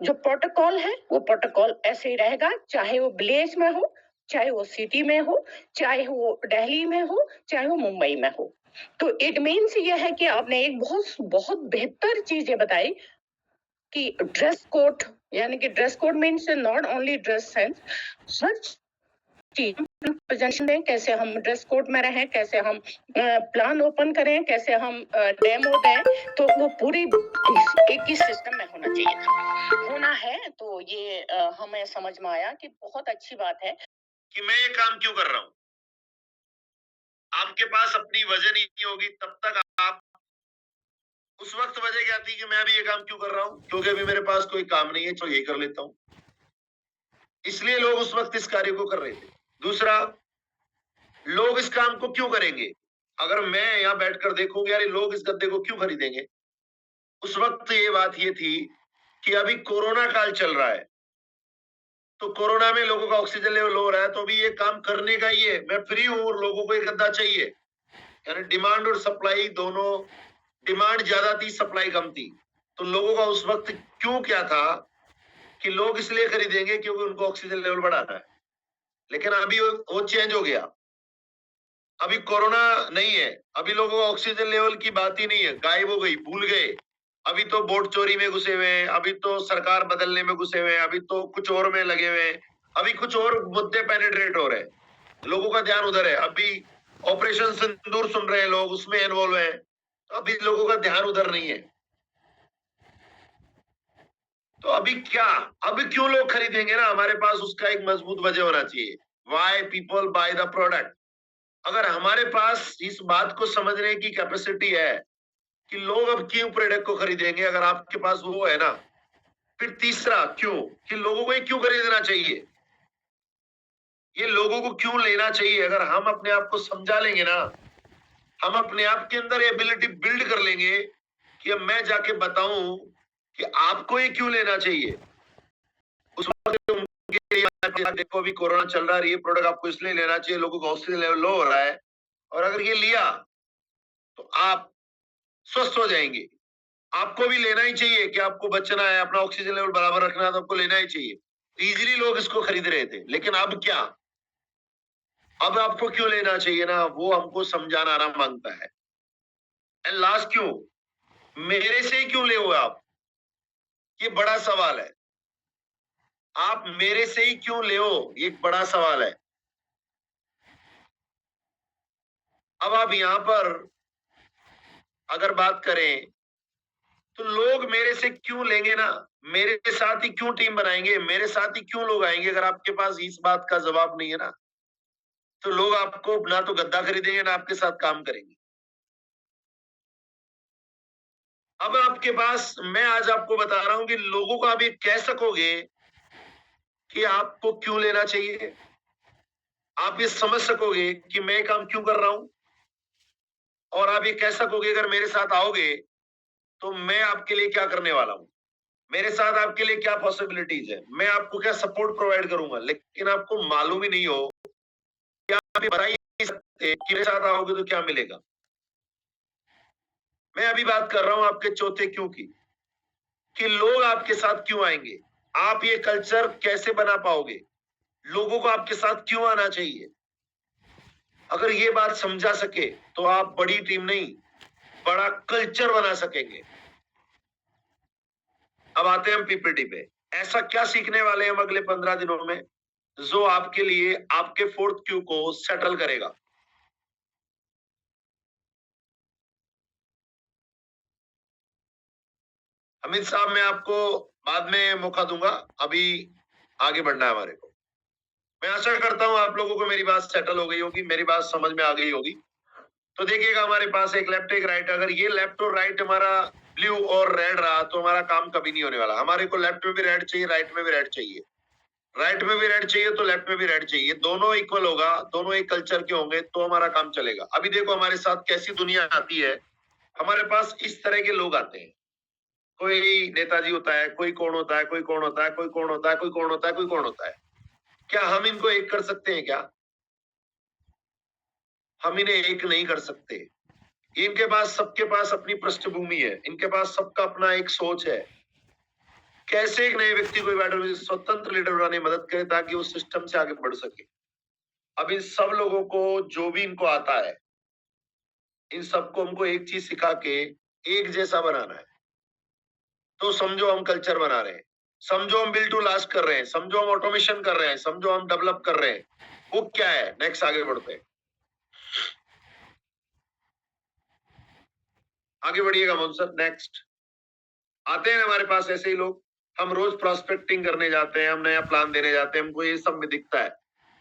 जो प्रोटोकॉल है वो प्रोटोकॉल ऐसे ही रहेगा, चाहे वो विलेज में हो, चाहे वो सिटी में हो, चाहे वो दिल्ली में हो, चाहे वो मुंबई में हो। तो इट मीन्स ये है कि आपने एक बहुत बहुत बेहतर चीज ये बताई कि ड्रेस कोड, यानी कि dress code means not only dress sense, हर चीज प्रेजेंटेशन दें, कैसे हम ड्रेस कोड में रहें, कैसे हम प्लान ओपन करें, कैसे हम डेमो दें, तो वो पूरी एक ही सिस्टम में होना चाहिए था, होना है। तो ये हमें समझ में आया कि बहुत अच्छी बात है कि मैं ये काम क्यों कर रहा हूं। आपके पास अपनी वजह नहीं होगी तब तक आप, उस वक्त वजह क्या थी कि मैं अभी ये काम क्यों कर रहा हूं, क्योंकि अभी मेरे पास कोई काम नहीं है, तो यही कर लेता हूं, इसलिए लोग उस वक्त इस कार्य को कर रहे थे। दूसरा, लोग इस काम को क्यों करेंगे, अगर मैं यहां बैठकर देखूंगा यार लोग इस गद्दे को क्यों खरीदेंगे, उस वक्त ये बात ये थी कि अभी कोरोना काल चल रहा है, तो कोरोना में लोगों का ऑक्सीजन लेवल लो हो रहा है, तो अभी ये काम करने का ही है, मैं फ्री हूं और लोगों को एक गद्दा चाहिए, यानी डिमांड और सप्लाई दोनों, डिमांड ज्यादा थी, सप्लाई कम थी, तो लोगों का उस वक्त क्यों क्या था कि लोग इसलिए खरीदेंगे क्योंकि उनको ऑक्सीजन लेवल बढ़ाना है। लेकिन अभी वो चेंज हो गया, अभी कोरोना नहीं है, अभी लोगों का ऑक्सीजन लेवल की बात ही नहीं है, गायब हो गई, भूल गए, अभी तो वोट चोरी में घुसे हुए हैं, अभी तो सरकार बदलने में घुसे हुए हैं, अभी तो कुछ और में लगे हुए हैं, अभी कुछ और मुद्दे पेनिट्रेट हो रहे हैं, लोगों का ध्यान उधर है, अभी ऑपरेशन सिंदूर सुन रहे हैं लोग, उसमें इन्वॉल्व है, अभी लोगों का ध्यान उधर नहीं है। तो अभी क्या, अभी क्यों लोग खरीदेंगे ना, हमारे पास उसका एक मजबूत वजह होना चाहिए, why people by the product. अगर हमारे पास इस बात को समझने की कैपेसिटी है कि लोग अब क्यों प्रोडक्ट को खरीदेंगे, अगर आपके पास वो है ना, फिर तीसरा क्यों, कि लोगों को ये क्यों खरीदना चाहिए, ये लोगों को क्यों लेना चाहिए, अगर हम अपने आप को समझा लेंगे ना, हम अपने आप के अंदर एबिलिटी बिल्ड कर लेंगे कि अब मैं जाके बताऊं कि आपको ये क्यों लेना चाहिए, उस वक्त उनके लिए देखो अभी कोरोना चल रहा है, ये प्रोडक्ट आपको इसलिए लेना चाहिए, लोगों का ऑक्सीजन लेवल लो हो रहा है, और अगर ये लिया तो आप स्वस्थ हो जाएंगे, आपको भी लेना ही चाहिए कि आपको बचना है, अपना ऑक्सीजन लेवल बराबर रखना है, तो आपको लेना ही चाहिए। इजीली लोग इसको खरीद रहे थे, लेकिन अब क्या, अब आपको क्यों लेना चाहिए ना, वो हमको समझाना ना मांगता है। एंड लास्ट, क्यों मेरे से ही क्यों ले हो आप, ये बड़ा सवाल है, आप मेरे से ही क्यों ले हो, ये एक बड़ा सवाल है। अब आप यहां पर अगर बात करें तो लोग मेरे से क्यों लेंगे ना, मेरे साथ ही क्यों टीम बनाएंगे, मेरे साथ ही क्यों लोग आएंगे, अगर आपके पास इस बात का जवाब नहीं है ना, तो लोग आपको ना तो गद्दा खरीदेंगे ना आपके साथ काम करेंगे। अब आपके पास, मैं आज आपको बता रहा हूं कि लोगों को आप ये कह सकोगे कि आपको क्यों लेना चाहिए, आप ये समझ सकोगे कि मैं काम क्यों कर रहा हूं, और आप ये कह सकोगे अगर मेरे साथ आओगे तो मैं आपके लिए क्या करने वाला हूं, मेरे साथ आपके लिए क्या पॉसिबिलिटीज है, मैं आपको क्या सपोर्ट प्रोवाइड करूंगा। लेकिन आपको मालूम ही नहीं हो, आप ये बता ही नहीं सकते कि मेरे साथ आओगे तो क्या मिलेगा। मैं अभी बात कर रहा हूं आपके चौथे क्यों की, कि लोग आपके साथ क्यों आएंगे, आप ये कल्चर कैसे बना पाओगे, लोगों को आपके साथ क्यों आना चाहिए। अगर ये बात समझा सके तो आप बड़ी टीम नहीं, बड़ा कल्चर बना सकेंगे। अब आते हैं हम पीपीटी पे, ऐसा क्या सीखने वाले हैं हम अगले 15 दिनों में जो आपके लिए आपके फोर्थ क्यू को सेटल करेगा। अमित साहब, मैं आपको बाद में मौका दूंगा, अभी आगे बढ़ना है हमारे को। मैं आशा करता हूं आप लोगों को मेरी बात सेटल हो गई होगी, मेरी बात समझ में आ गई होगी। तो देखिएगा, हमारे पास एक लेफ्ट एक राइट, अगर ये लेफ्ट और राइट हमारा ब्लू और रेड रहा तो हमारा काम कभी नहीं होने वाला। हमारे को लेफ्ट में भी रेड चाहिए, राइट में भी रेड चाहिए। राइट में भी रेड चाहिए तो लेफ्ट में भी रेड चाहिए, दोनों इक्वल होगा, दोनों एक कल्चर के होंगे तो हमारा काम चलेगा। अभी देखो हमारे साथ कैसी दुनिया आती है, हमारे पास इस तरह के लोग आते हैं, कोई नेताजी होता है, कोई कौन होता है, कोई कौन होता है, कोई कौन होता है, कोई कौन होता है, कोई कौन होता है। क्या हम इनको एक कर सकते हैं? क्या हम इन्हें एक नहीं कर सकते। इनके पास, सबके पास अपनी पृष्ठभूमि है, इनके पास सबका अपना एक सोच है। कैसे एक नए व्यक्ति को बैटर स्वतंत्र लीडर बनाने में मदद करे ताकि वो सिस्टम से आगे बढ़ सके। अब इन सब लोगों को जो भी इनको आता है, इन सबको हमको एक चीज सिखा के एक जैसा बनाना है। तो समझो हम कल्चर बना रहे हैं, समझो हम बिल्ड टू लास्ट कर रहे हैं, समझो हम ऑटोमेशन कर रहे हैं, समझो हम डेवलप कर रहे हैं। वो क्या है? नेक्स्ट आगे बढ़ते हैं, आगे बढ़िएगा मोहन सर। नेक्स्ट आते हैं हमारे पास ऐसे ही लोग, हम रोज प्रोस्पेक्टिंग करने जाते हैं, हम नया प्लान देने जाते हैं, हमको ये सब में दिखता है,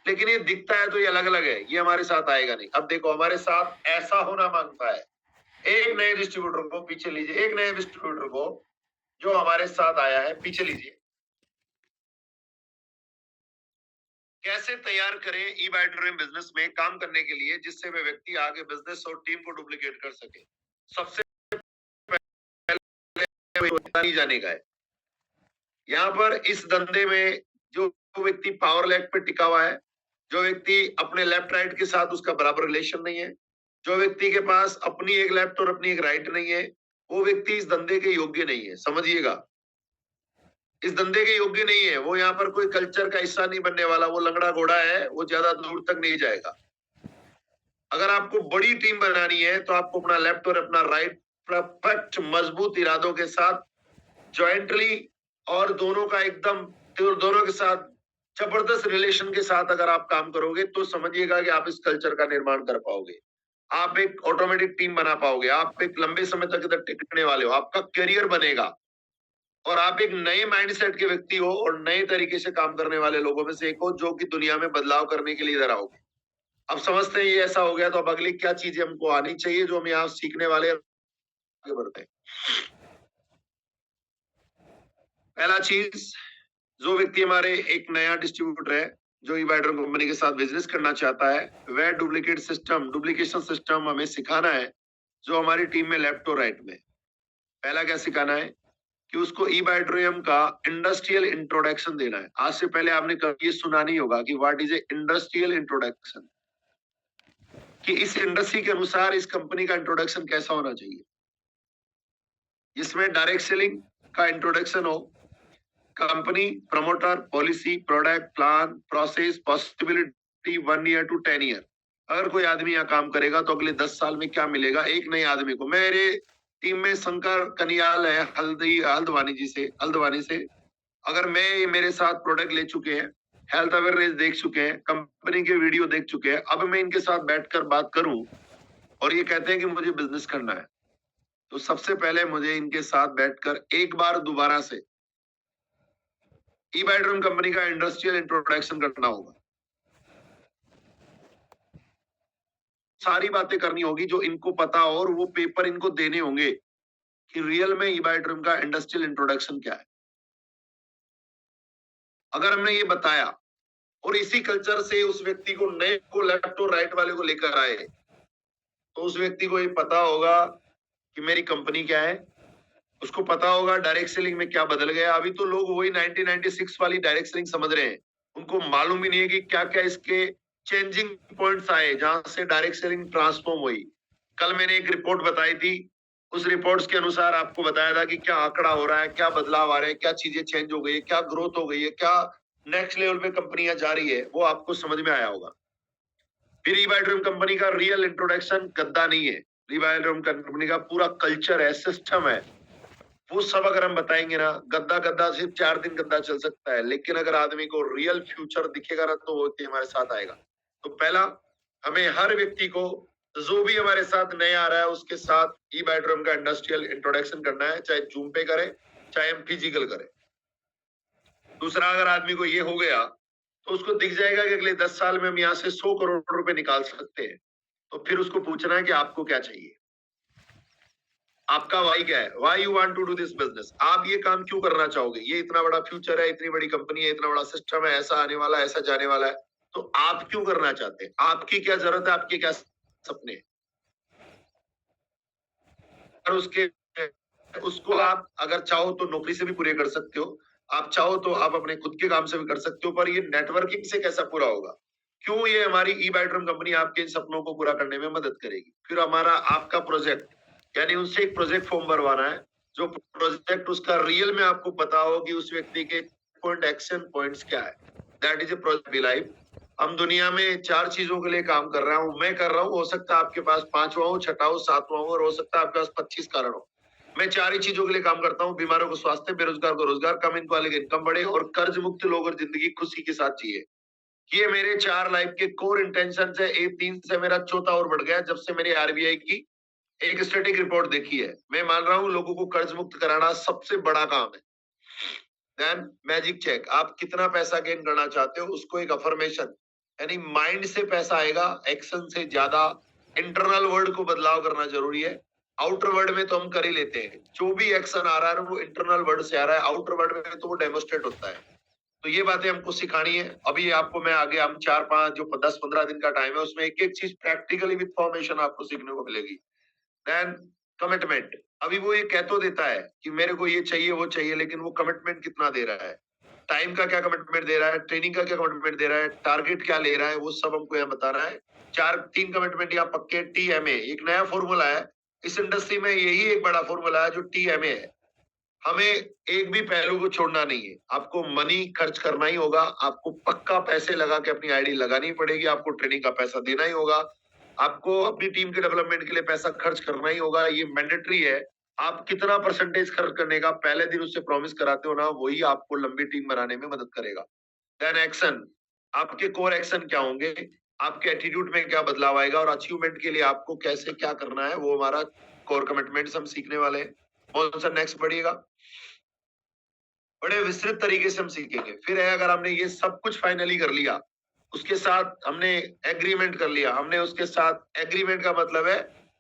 लेकिन ये दिखता है तो ये अलग अलग है, ये हमारे साथ आएगा नहीं। अब देखो हमारे साथ ऐसा होना मांगता है, एक नए डिस्ट्रीब्यूटर को पीछे लीजिए, एक नए डिस्ट्रीब्यूटर को जो हमारे साथ आया है पीछे लीजिए। कैसे तैयार करें ई बाय बिजनेस में काम करने के लिए, जिससे वे व्यक्ति आगे बिजनेस और टीम को डुप्लीकेट कर सके। सबसे पहले जाने का है, यहाँ पर इस धंधे में जो व्यक्ति पावर लेग पे टिका हुआ है, जो व्यक्ति अपने लेफ्ट राइट के साथ उसका बराबर रिलेशन नहीं है, जो व्यक्ति के पास अपनी एक लेफ्ट और अपनी एक राइट नहीं है, वो व्यक्ति इस धंधे के योग्य नहीं है। समझिएगा, इस धंधे के योग्य नहीं है, वो यहाँ पर कोई कल्चर का हिस्सा नहीं बनने वाला, वो लंगड़ा घोड़ा है, वो ज्यादा दूर तक नहीं जाएगा। अगर आपको बड़ी टीम बनानी है तो आपको अपना लेफ्ट और अपना राइट परफेक्ट मजबूत इरादों के साथ ज्वाइंटली और दोनों का एकदम दोनों के साथ जबरदस्त रिलेशन के साथ अगर आप काम करोगे तो समझिएगा कि आप इस कल्चर का निर्माण कर पाओगे, आप एक ऑटोमेटिक टीम बना पाओगे, आप एक लंबे समय तक इधर टिकने वाले हो, आपका करियर बनेगा और आप एक नए माइंडसेट के व्यक्ति हो और नए तरीके से काम करने वाले लोगों में से एक हो जो कि दुनिया में बदलाव करने के लिए इधर आओगे। अब समझते हैं ये ऐसा हो गया तो अब अगली क्या चीजें हमको आनी चाहिए जो हम यहाँ सीखने वाले आगे बढ़ते हैं। पहला चीज, जो व्यक्ति हमारे एक नया डिस्ट्रीब्यूटर है जो ईबाइडर कंपनी के साथ बिजनेस करना चाहता है, वह डुप्लीकेशन सिस्टम हमें सिखाना है जो हमारी टीम में लेफ्ट और राइट में। पहला क्या सिखाना है कि उसको ईबाइड्रियम का इंडस्ट्रियल इंट्रोडक्शन देना है। आज से पहले आपने कभी ये सुना नहीं होगा कि what is a industrial introduction, कि इस इंडस्ट्री के अनुसार इस कंपनी का इंट्रोडक्शन कैसा होना चाहिए, जिसमें डायरेक्ट सेलिंग का इंट्रोडक्शन हो, company, promoter, policy, product, plan, process, possibility 1 year to 10 year. अगर कोई आदमी यहाँ काम करेगा तो अगले 10 साल में क्या मिलेगा एक नए आदमी को। मेरे टीम में शंकर कनियाल है हल्द्वानी से, अगर मैं मेरे साथ प्रोडक्ट ले चुके हैं, हेल्थ अवेयरनेस देख चुके हैं, कंपनी के वीडियो देख चुके हैं, अब मैं इनके साथ बैठकर बात करूं और ये कहते हैं कि मुझे बिजनेस करना है, तो सबसे पहले मुझे इनके साथ बैठकर एक बार दोबारा से ईबाइड्रम कंपनी का इंडस्ट्रियल इंट्रोडक्शन करना होगा। सारी बातें करनी होगी जो इनको पता हो और वो पेपर इनको देने होंगे कि रियल में ईबाइड्रम का इंडस्ट्रियल इंट्रोडक्शन क्या है। अगर हमने ये बताया और इसी कल्चर से उस व्यक्ति को नए को लेफ्ट और राइट वाले को लेकर आए तो उस व्यक्ति को ये पता होगा कि मेरी कंपनी क्या है, उसको पता होगा डायरेक्ट सेलिंग में क्या बदल गया। अभी तो लोग वही 1996 वाली डायरेक्ट सेलिंग समझ रहे हैं, उनको मालूम भी नहीं है कि क्या क्या इसके चेंजिंग पॉइंट्स आए जहां से डायरेक्ट सेलिंग ट्रांसफॉर्म हुई। कल मैंने एक रिपोर्ट बताई थी, उस रिपोर्ट्स के अनुसार आपको बताया था कि क्या आंकड़ा हो रहा है, क्या बदलाव आ रहे हैं, क्या चीजें चेंज हो गई है, क्या ग्रोथ हो गई है, क्या नेक्स्ट लेवल पे कंपनियां जा रही है, वो आपको समझ में आया होगा। फिर ईबाइड्रम कंपनी का रियल इंट्रोडक्शन गद्दा नहीं है, ईबाइड्रम कंपनी का पूरा कल्चर है, सिस्टम है, वो सब अगर हम बताएंगे ना, गद्दा सिर्फ 4 दिन गद्दा चल सकता है, लेकिन अगर आदमी को रियल फ्यूचर दिखेगा ना तो वो व्यक्ति हमारे साथ आएगा। तो पहला, हमें हर व्यक्ति को जो भी हमारे साथ नया आ रहा है उसके साथ ईबाइड्रम का इंडस्ट्रियल इंट्रोडक्शन करना है, चाहे जूम पे करें चाहे हम फिजिकल करें। दूसरा, अगर आदमी को ये हो गया तो उसको दिख जाएगा कि अगले 10 साल में हम यहाँ से 100 करोड़ रुपए निकाल सकते हैं, तो फिर उसको पूछना है कि आपको क्या चाहिए। आपका वाई क्या है, why you want to do this business, आप ये काम क्यों करना चाहोगे, ये इतना बड़ा फ्यूचर है, इतनी बड़ी कंपनी है, इतना बड़ा सिस्टम है, ऐसा आने वाला है, ऐसा जाने वाला है, तो आप क्यों करना चाहते हैं, आपकी क्या जरूरत है, आपके क्या सपने हैं? और उसको आप अगर चाहो तो नौकरी से भी पूरे कर सकते हो, आप चाहो तो आप अपने खुद के काम से भी कर सकते हो, पर ये नेटवर्किंग से कैसा पूरा होगा, क्यों ये हमारी ई बाइट्रम कंपनी आपके इन सपनों को पूरा करने में मदद करेगी। फिर हमारा आपका प्रोजेक्ट, यानी उनसे एक प्रोजेक्ट फॉर्म भरवाना है, जो प्रोजेक्ट उसका रियल में आपको पता हो कि उस व्यक्ति के पॉइंट एक्शन पॉइंट्स क्या है, that is a project B life. हम दुनिया में 4 चीजों के लिए काम कर रहा हूं, मैं कर रहा हूं, हो सकता है आपके पास 5वां हो, 6वां हो, 7वां हो, और हो सकता है आपके पास 25 कारण हो। मैं 4 ही चीजों के लिए काम करता हूँ, बीमारों को स्वास्थ्य, बेरोजगार को रोजगार, कम इनकम वाले की इनकम बढ़े, और कर्ज मुक्त लोग और जिंदगी खुशी के साथ जिए। ये मेरे 4 लाइफ के कोर इंटेंशन है। एक 3 से मेरा चौथा और बढ़ गया जब से मैंने आरबीआई की एक स्टैटिक रिपोर्ट देखी है। मैं मान रहा हूँ लोगों को कर्ज मुक्त कराना सबसे बड़ा काम है। देन मैजिक चेक, आप कितना पैसा गेन करना चाहते हो, उसको एक अफर्मेशन, यानी माइंड से पैसा आएगा, एक्शन से ज्यादा इंटरनल वर्ड को बदलाव करना जरूरी है। आउटर वर्ड में तो हम कर ही लेते हैं, जो भी एक्शन आ रहा है वो इंटरनल वर्ड से आ रहा है, आउटर वर्ड में तो वो डेमोस्ट्रेट होता है। तो ये बातें हमको सिखानी है। अभी आपको मैं आगे, हम 4-5 जो 10-15 दिन का टाइम है, उसमें एक एक चीज प्रैक्टिकली विद फॉर्मेशन आपको सीखने को मिलेगी। देन कमिटमेंट, अभी वो ये कह तो देता है कि मेरे को ये चाहिए वो चाहिए, लेकिन वो कमिटमेंट कितना दे रहा है, टाइम का क्या कमिटमेंट दे रहा है, ट्रेनिंग का क्या कमिटमेंट दे रहा है, टारगेट क्या ले रहा है, वो सब हमको यहाँ बता रहा है। 3 कमिटमेंट यहाँ पक्के। TMA एक नया फॉर्मूला है इस इंडस्ट्री में, यही एक बड़ा फॉर्मूला है जो TMA है। हमें एक भी पहलू को छोड़ना नहीं है, आपको मनी खर्च करना ही होगा, आपको पक्का पैसे लगा के अपनी आईडी लगानी पड़ेगी, आपको ट्रेनिंग का पैसा देना ही होगा, आपको अपनी टीम के डेवलपमेंट के लिए पैसा खर्च करना ही होगा, ये मैंडेटरी है। आप कितना परसेंटेज खर्च करने का पहले दिन उससे प्रॉमिस कराते हो ना, वही आपको लंबी टीम बनाने में मदद करेगा। देन एक्शन, आपके कोर एक्शन क्या होंगे, आपके एटीट्यूड में क्या बदलाव आएगा, और अचीवमेंट के लिए आपको कैसे क्या करना है, वो हमारा कोर कमिटमेंट्स हम सीखने वाले हैं। कौन सा नेक्स्ट बढ़िएगा, बड़े विस्तृत तरीके से हम सीखेंगे। फिर है, अगर हमने ये सब कुछ फाइनली कर लिया, उसके साथ हमने एग्रीमेंट कर लिया, हमने उसके साथ एग्रीमेंट का मतलब है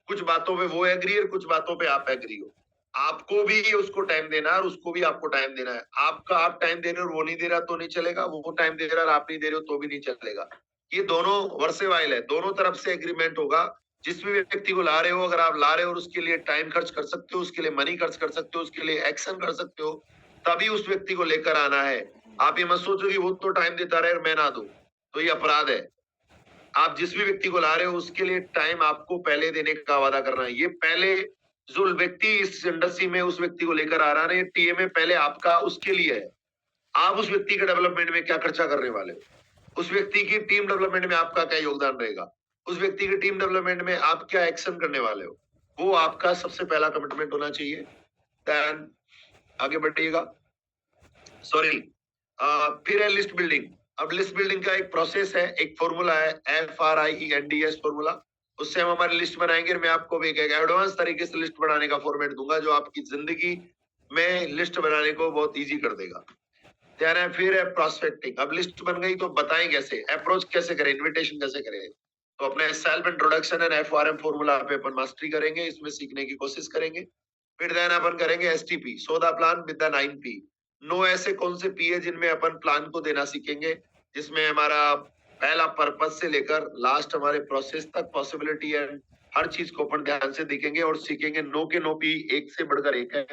कुछ बातों पे वो एग्री और कुछ बातों पे आप एग्री हो। आपको भी उसको टाइम देना है और उसको भी आपको टाइम देना है। आपका आप टाइम दे रहे हो और वो नहीं दे रहा तो नहीं चलेगा, वो टाइम दे रहा है और आप नहीं दे रहे हो तो भी नहीं चलेगा। ये दोनों वर्सेवाइल है, दोनों तरफ से एग्रीमेंट होगा। जिस भी व्यक्ति को ला रहे हो, अगर आप ला रहे हो और उसके लिए टाइम खर्च कर सकते हो, उसके लिए मनी खर्च कर सकते हो, उसके लिए एक्शन कर सकते हो, तभी उस व्यक्ति को लेकर आना है। आप ये मत सोचो कि वो तो टाइम देता रहे और मैं ना दूं, तो ये अपराध है। आप जिस भी व्यक्ति को ला रहे हो उसके लिए टाइम आपको पहले देने का वादा करना है। ये पहले जो व्यक्ति इस इंडस्ट्री में उस व्यक्ति को लेकर आ रहा है, TMA पहले आपका उसके लिए है। आप उस व्यक्ति के डेवलपमेंट में क्या खर्चा करने वाले हो, उस व्यक्ति की टीम डेवलपमेंट में आपका क्या योगदान रहेगा, उस व्यक्ति की टीम डेवलपमेंट में आप क्या एक्शन करने वाले हो, वो आपका सबसे पहला कमिटमेंट होना चाहिए। देन आगे बढ़िएगा। सॉरी, फिर है लिस्ट बिल्डिंग। अब लिस्ट बिल्डिंग का एक प्रोसेस है, एक फॉर्मूला है, FRIENDS फॉर्मूला। उससे हम हमारी लिस्ट बनाएंगे और मैं आपको भी एक एडवांस तरीके से लिस्ट बनाने का फॉर्मेट दूंगा जो आपकी जिंदगी में लिस्ट बनाने को बहुत इजी कर देगा। ध्यान है। फिर है प्रोस्पेक्टिंग। अब लिस्ट बन गई तो बताएं कैसे, अप्रोच कैसे करें, इन्विटेशन कैसे करें। तो अपने self introduction and FRM formula पे अपन मास्टरी करेंगे, इसमें सीखने की कोशिश करेंगे। फिर देन अपन करेंगे STP, so the plan with the 9 P। 9 ऐसे कौन से P है जिनमें अपन प्लान को देना सीखेंगे, जिसमें हमारा पहला पर्पस से लेकर लास्ट हमारे प्रोसेस तक पॉसिबिलिटी एंड हर चीज को अपन ध्यान से देखेंगे और सीखेंगे। 9 के 9 P एक से बढ़कर एक है,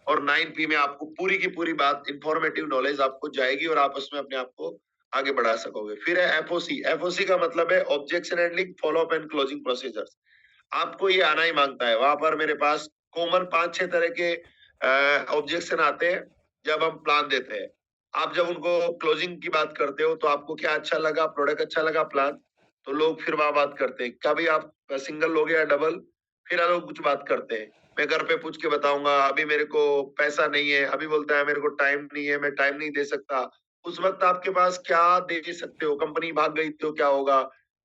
और 9 P में आपको पूरी की पूरी बात, इंफॉर्मेटिव नॉलेज आपको जाएगी और आप उसमें अपने आप को आगे बढ़ा सकोगे। फिर है FOC। FOC का मतलब है objection handling, follow up and closing procedures. आपको ये आना ही मांगता है। वहां पर मेरे पास कॉमन 5-6 तरह के ऑब्जेक्शन आते हैं जब हम प्लान देते हैं। आप जब उनको क्लोजिंग की बात करते हो तो आपको क्या अच्छा लगा, प्रोडक्ट अच्छा लगा, प्लान, तो लोग फिर वहां बात करते हैं। कभी आप सिंगल लोगे या डबल, फिर लोग कुछ बात करते हैं, मैं घर पे पूछ के बताऊंगा, अभी मेरे को पैसा नहीं है, अभी बोलता है मेरे को टाइम नहीं है, मैं टाइम नहीं दे सकता। उस वक्त आपके पास क्या दे सकते हो, कंपनी भाग गई तो क्या होगा,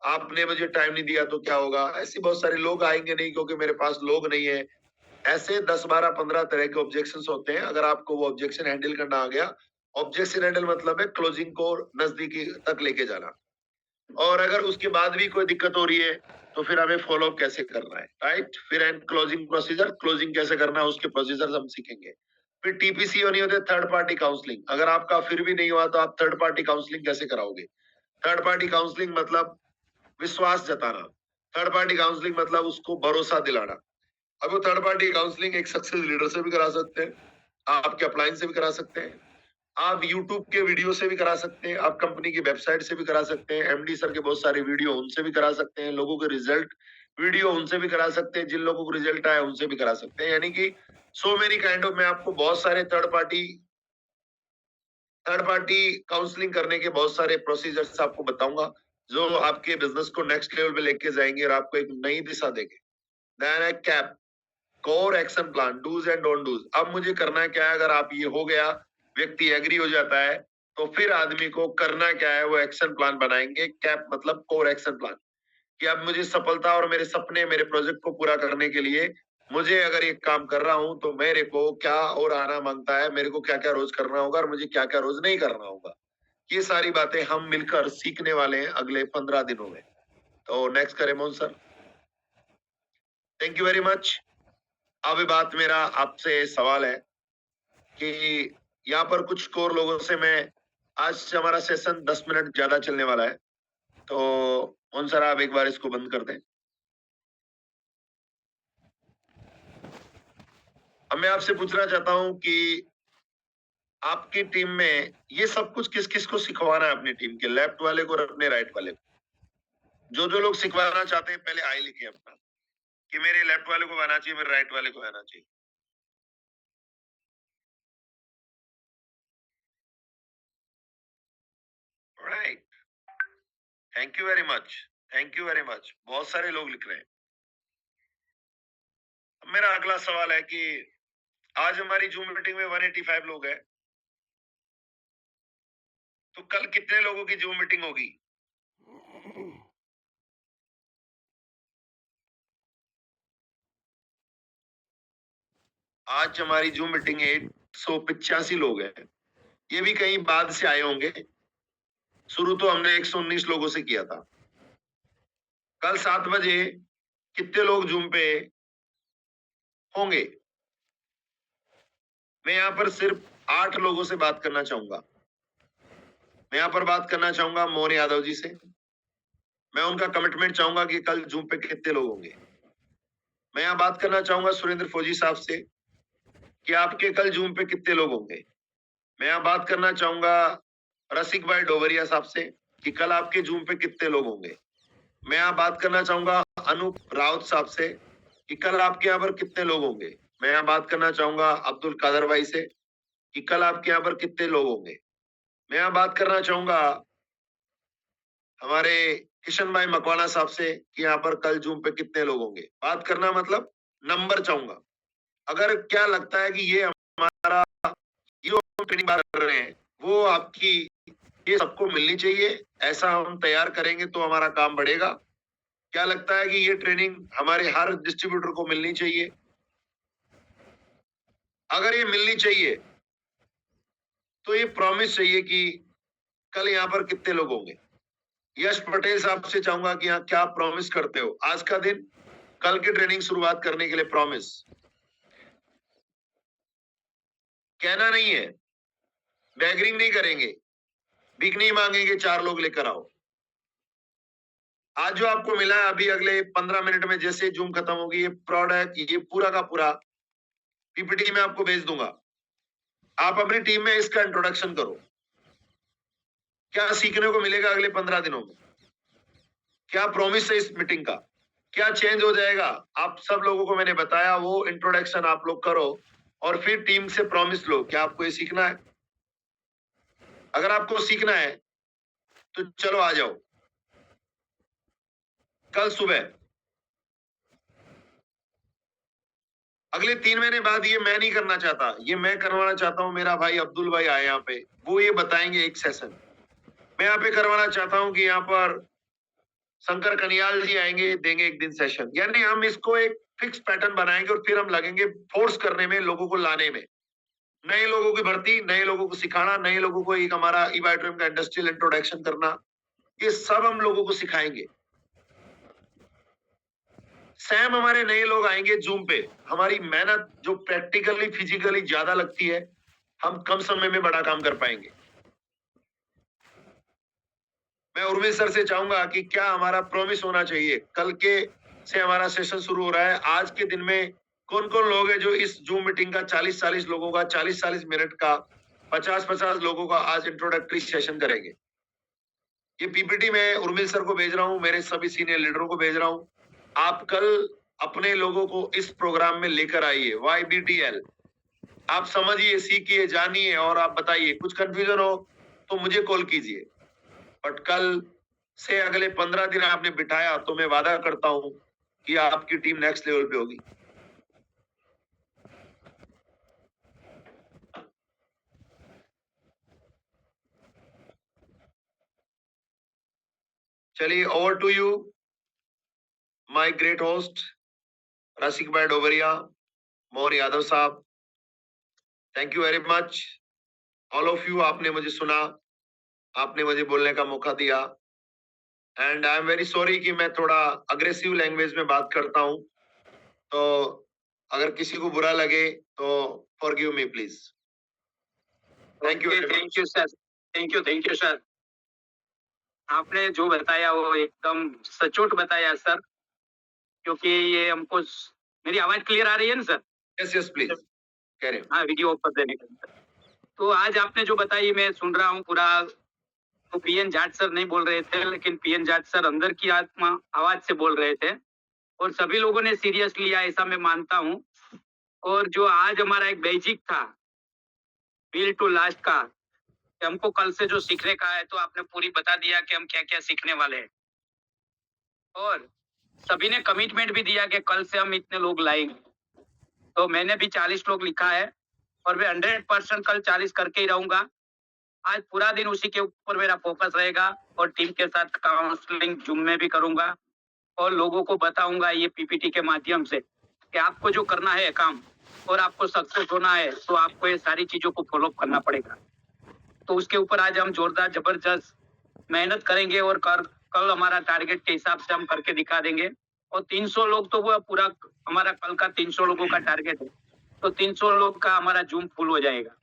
आपने मुझे टाइम नहीं दिया तो क्या होगा। ऐसे बहुत सारे लोग आएंगे नहीं क्योंकि मेरे पास लोग नहीं है। ऐसे 10, 12, 15 तरह के ऑब्जेक्शंस होते हैं। अगर आपको वो ऑब्जेक्शन हैंडल करना आ गया, ऑब्जेक्शन हैंडल मतलब है क्लोजिंग को नजदीकी तक लेके जाना। और अगर उसके बाद भी कोई दिक्कत हो रही है तो फिर हमें फॉलो अप कैसे करना है, राइट। फिर एंड क्लोजिंग प्रोसीजर, क्लोजिंग कैसे करना है उसके प्रोसीजर हम सीखेंगे। फिर टीपीसी नहीं होते, थर्ड पार्टी काउंसलिंग। अगर आपका फिर भी नहीं हुआ तो आप थर्ड पार्टी काउंसलिंग कैसे कराओगे। थर्ड पार्टी काउंसलिंग मतलब विश्वास जताना। थर्ड पार्टी काउंसलिंग मतलब उसको भरोसा दिलाना। अब वो थर्ड पार्टी काउंसलिंग एक सक्सेस लीडर से भी करा सकते हैं, आपके अपलाइन से भी करा सकते हैं, आप YouTube के वीडियो से भी करा सकते हैं, आप कंपनी की वेबसाइट से भी करा सकते हैं, एमडी सर के बहुत सारे वीडियो उनसे भी करा सकते हैं, लोगों के रिजल्ट वीडियो उनसे भी करा सकते हैं, जिन लोगों को रिजल्ट आया उनसे भी करा सकते हैं। यानी कि सो मेनी काइंड ऑफ, मैं आपको बहुत सारे थर्ड पार्टी काउंसलिंग करने के बहुत सारे प्रोसीजर्स आपको बताऊंगा जो आपके बिजनेस को नेक्स्ट लेवल पे लेके जाएंगे और आपको एक नई दिशा देंगे। देन है cap, core action plan, dos and don't dos. अब मुझे करना क्या है, अगर आप ये हो गया, व्यक्ति एग्री हो जाता है, तो फिर आदमी को करना क्या है, वो एक्शन प्लान बनाएंगे। कैप मतलब कोर एक्शन प्लान, कि अब मुझे सफलता और मेरे सपने, मेरे प्रोजेक्ट को पूरा करने के लिए मुझे अगर एक काम कर रहा हूं तो मेरे को क्या और आना मांगता है, मेरे को क्या क्या रोज करना होगा और मुझे क्या क्या रोज नहीं करना होगा। ये सारी बातें हम मिलकर सीखने वाले हैं अगले 15 दिनों में। तो नेक्स्ट करें Mohan sir. Thank you very much. अब बात, मेरा आपसे सवाल है कि यहाँ पर कुछ कोर लोगों से मैं, आज से हमारा सेशन 10 मिनट ज्यादा चलने वाला है, तो मोहन सर आप एक बार इसको बंद कर दें। अब मैं आपसे पूछना चाहता हूं कि आपकी टीम में ये सब कुछ किस किस को सिखवाना है, अपनी टीम के लेफ्ट वाले को और अपने राइट वाले को। जो लोग सिखवाना चाहते हैं पहले आई लिखे अपना, कि मेरे लेफ्ट वाले को आना चाहिए, मेरे राइट वाले को आना चाहिए। Right, thank you very much, thank you very much. बहुत सारे लोग लिख रहे हैं। अब मेरा अगला सवाल है कि आज हमारी जूम मीटिंग में 185 लोग हैं, तो कल कितने लोगों की जूम मीटिंग होगी। आज हमारी जूम मीटिंग 185 लोग हैं, ये भी कहीं बाद से आए होंगे। शुरू तो हमने 119 लोगों से किया था। कल 7 बजे कितने लोग जूम पे होंगे। मैं यहाँ पर सिर्फ 8 लोगों से बात करना चाहूंगा। मैं यहाँ पर बात करना चाहूंगा मोहन यादव जी से। मैं उनका कमिटमेंट चाहूंगा कि कल जूम पे कितने लोग होंगे। मैं यहाँ बात करना चाहूंगा सुरेंद्र फौजी साहब से कि आपके कल जूम पे कितने लोग होंगे। मैं यहाँ बात करना चाहूंगा रसिक भाई डोबरिया साहब से कि कल आपके जूम पे कितने लोग होंगे। मैं यहाँ बात करना चाहूंगा अनूप राउत साहब से कि कल आपके यहाँ पर कितने लोग होंगे। मैं यहाँ बात करना चाहूंगा अब्दुल कादर भाई से कि कल आपके यहाँ पर कितने लोग होंगे। मैं यहाँ बात करना चाहूंगा हमारे किशन भाई मकवाना साहब से कि यहाँ पर कल जूम पे कितने लोग होंगे। बात करना मतलब नंबर चाहूंगा। अगर क्या लगता है कि ये हमारा जो ट्रेनिंग बात कर रहे हैं वो आपकी, ये सबको मिलनी चाहिए, ऐसा हम तैयार करेंगे तो हमारा काम बढ़ेगा। क्या लगता है कि ये ट्रेनिंग हमारे हर डिस्ट्रीब्यूटर को मिलनी चाहिए। अगर ये मिलनी चाहिए तो ये प्रॉमिस चाहिए कि कल यहाँ पर कितने लोग होंगे। यश पटेल साहब से चाहूंगा कि यहाँ क्या प्रॉमिस करते हो, आज का दिन कल की ट्रेनिंग शुरुआत करने के लिए प्रॉमिस। कहना नहीं है, बैगरिंग नहीं करेंगे, भीख नहीं मांगेंगे, 4 लोग लेकर आओ। आज जो आपको मिला है, अभी अगले 15 मिनट में जैसे जूम खत्म होगी, ये प्रोडक्ट, ये पूरा का पूरा पीपीटी में आपको भेज दूंगा। आप अपनी टीम में इसका इंट्रोडक्शन करो। क्या सीखने को मिलेगा अगले 15 दिनों में, क्या प्रॉमिस है इस मीटिंग का, क्या चेंज हो जाएगा। आप सब लोगों को मैंने बताया, वो इंट्रोडक्शन आप लोग करो और फिर टीम से प्रॉमिस लो। क्या आपको ये सीखना है। अगर आपको सीखना है तो चलो आ जाओ कल सुबह। अगले 3 महीने बाद ये मैं नहीं करना चाहता, ये मैं करवाना चाहता हूं। मेरा भाई अब्दुल भाई आए यहाँ पे, वो ये बताएंगे एक सेशन। मैं यहाँ पे करवाना चाहता हूं कि यहाँ पर शंकर कनियाल जी आएंगे, देंगे एक दिन सेशन। यानी हम इसको एक फिक्स पैटर्न बनाएंगे और फिर हम लगेंगे फोर्स करने में, लोगों को लाने में, नए लोगों की भर्ती, नए लोगों को सिखाना, नए लोगों को एक हमारा ईवाइट्रियम का इंडस्ट्रियल इंट्रोडक्शन करना। ये सब हम लोगों को सिखाएंगे। सैम हमारे नए लोग आएंगे जूम पे, हमारी मेहनत जो प्रैक्टिकली फिजिकली ज्यादा लगती है, हम कम समय में बड़ा काम कर पाएंगे। मैं उर्मिल सर से चाहूंगा कि क्या हमारा प्रॉमिस होना चाहिए, कल के से हमारा सेशन शुरू हो रहा है, आज के दिन में कौन कौन लोग हैं जो इस जूम मीटिंग का 40-40 लोगों का 40-40 मिनट का 50-50 लोगों का आज इंट्रोडक्टरी सेशन करेंगे। ये पीपीटी मैं उर्मिल सर को भेज रहा हूं, मेरे सभी सीनियर लीडरों को भेज रहा हूं। आप कल अपने लोगों को इस प्रोग्राम में लेकर आइए। YBTL आप समझिए, सीखिए, जानिए और आप बताइए। कुछ कंफ्यूजन हो तो मुझे कॉल कीजिए। बट कल से अगले 15 दिन आपने बिठाया तो मैं वादा करता हूं कि आपकी टीम नेक्स्ट लेवल पे होगी। चलिए, over to you my great host Rasik bhai Dobariya, Mohan Yadav साहब। Thank you very much all of you. आपने मुझे सुना, आपने मुझे बोलने का मौका दिया and I am very sorry कि मैं थोड़ा अग्रेसिव लैंग्वेज में बात करता हूं, तो अगर किसी को बुरा लगे तो forgive me please. Thank you sir, thank you sir. आपने जो बताया वो एकदम सचोट बताया सर, क्योंकि ये हमको मेरी आवाज क्लियर आ रही है ना सर? यस यस प्लीज कह रहे हाँ, वीडियो पर देने का। तो आज आपने जो बताई मैं सुन रहा हूँ पूरा। तो पीएन जाट सर नहीं बोल रहे थे, लेकिन पीएन जाट सर अंदर की आत्मा आवाज से बोल रहे थे और सभी लोगों ने सीरियस लिया, ऐसा मैं मानता हूँ। और जो आज हमारा एक बेसिक था बिल टू लास्ट का, कि हमको कल से जो सीखने का है, तो आपने पूरी बता दिया कि हम क्या क्या सीखने वाले हैं। और सभी ने कमिटमेंट भी दिया कि कल से हम इतने लोग लाएंगे। तो मैंने भी 40 लोग लिखा है और मैं 100% कल 40 करके ही रहूंगा। आज पूरा दिन उसी के ऊपर मेरा फोकस रहेगा और टीम के साथ काउंसलिंग जूम में भी करूंगा और लोगों को बताऊंगा ये पीपीटी के माध्यम से कि आपको जो करना है काम और आपको सक्सेस होना है, तो आपको ये सारी चीजों को फॉलो करना पड़ेगा। तो उसके ऊपर आज हम जोरदार जबरदस्त मेहनत करेंगे और कल हमारा टारगेट के हिसाब से हम करके दिखा देंगे। और 300 लोग तो वो पूरा हमारा कल का 300 लोगों का टारगेट है, तो 300 लोग का हमारा जूम फुल हो जाएगा।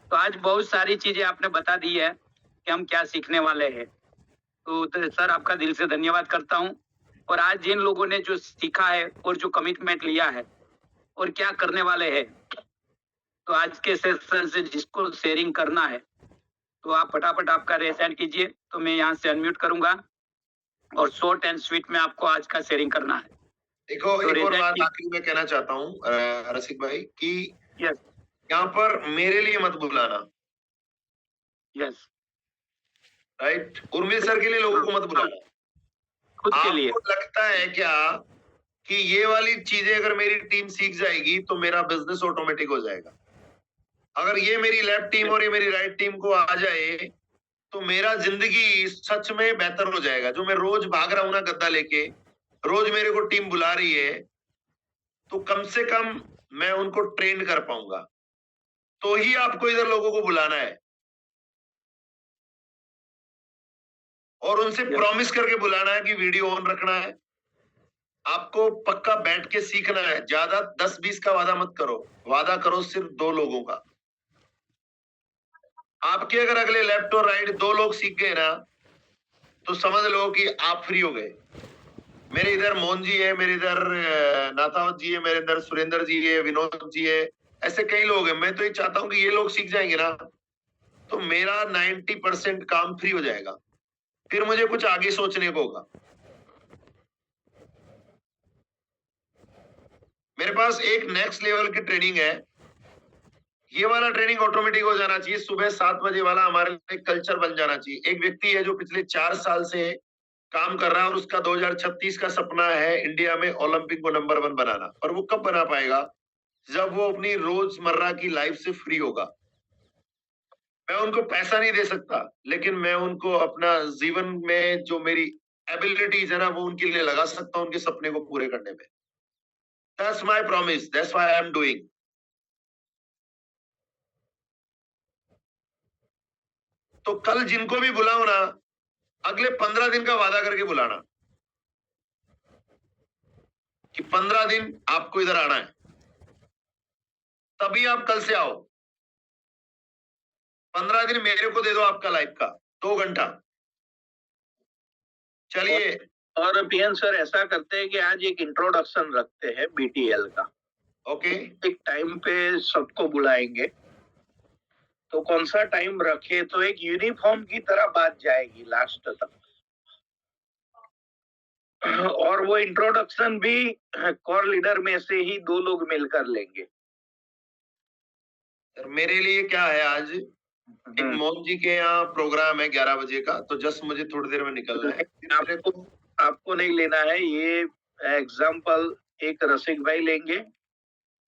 तो आज बहुत सारी चीजें आपने बता दी है कि हम क्या सीखने वाले हैं। तो सर आपका दिल से धन्यवाद करता हूँ। और आज जिन लोगों ने जो सीखा है और जो कमिटमेंट लिया है और क्या करने वाले हैं, तो आज के सेशन से जिसको शेयरिंग करना है तो आप फटाफट आपका रेस एंड कीजिए, तो मैं यहाँ से अनम्यूट करूंगा और शॉर्ट एंड स्वीट में आपको आज का शेयरिंग करना है। देखो, तो एक और रेस बात एंड आखिरी में कहना चाहता हूँ रसिक भाई कि यस यहाँ पर मेरे लिए मत बुलाना, यस राइट? उर्मिल सर के लिए लोगों को मत बुलाना। खुद के लिए आपको लगता है क्या कि ये वाली चीजें अगर मेरी टीम सीख जाएगी तो मेरा बिजनेस ऑटोमेटिक हो जाएगा? अगर ये मेरी लेफ्ट टीम और ये मेरी राइट टीम को आ जाए तो मेरा जिंदगी सच में बेहतर हो जाएगा। जो मैं रोज भाग रहा हूं ना गद्दा लेके, रोज मेरे को टीम बुला रही है, तो कम से कम मैं उनको ट्रेन कर पाऊंगा। तो ही आपको इधर लोगों को बुलाना है और उनसे प्रॉमिस करके बुलाना है कि वीडियो ऑन रखना है। आपको पक्का बैठ के सीखना है। ज्यादा 10-20 का वादा मत करो, वादा करो सिर्फ 2 लोगों का। आपके अगर अगले लेफ्ट और राइट 2 लोग सीख गए ना, तो समझ लो कि आप फ्री हो गए। मेरे इधर मोहन जी है, मेरे इधर नाथावत जी है, मेरे इधर सुरेंद्र जी है, विनोद जी है, ऐसे कई लोग हैं। मैं तो ये चाहता हूं कि ये लोग सीख जाएंगे ना, तो मेरा 90% काम फ्री हो जाएगा। फिर मुझे कुछ आगे सोचने को होगा। मेरे पास एक नेक्स्ट लेवल की ट्रेनिंग है। ये वाला ट्रेनिंग ऑटोमेटिक हो जाना चाहिए। सुबह 7 बजे वाला हमारे लिए कल्चर बन जाना चाहिए। एक व्यक्ति है जो पिछले 4 साल से काम कर रहा है और उसका 2036 का सपना है इंडिया में ओलंपिक को नंबर 1 बनाना। और वो कब बना पाएगा? जब वो अपनी रोजमर्रा की लाइफ से फ्री होगा। मैं उनको पैसा नहीं दे सकता, लेकिन मैं उनको अपना जीवन में जो मेरी एबिलिटीज है ना, वो उनके लिए लगा सकता हूं, उनके सपने को पूरे करने में। That's my promise. That's why I am doing. तो कल जिनको भी बुलाओ ना, अगले 15 दिन का वादा करके बुलाना कि 15 दिन आपको इधर आना है, तभी आप कल से आओ। 15 दिन मेरे को दे दो आपका लाइफ का 2 घंटा। चलिए। और पीएन सर ऐसा करते हैं कि आज एक इंट्रोडक्शन रखते हैं बीटीएल का। ओके, एक टाइम पे सबको बुलाएंगे, तो कौन सा टाइम रखे तो एक यूनिफॉर्म की तरह बात जाएगी लास्ट तक। और वो इंट्रोडक्शन भी कोर लीडर में से ही 2 लोग मिलकर लेंगे। सर मेरे लिए क्या है, आज एक मोहन जी के यहाँ प्रोग्राम है 11 बजे का, तो जस्ट मुझे थोड़ी देर में निकलना है। आपको नहीं लेना है, ये एग्जाम्पल एक रसिक भाई लेंगे।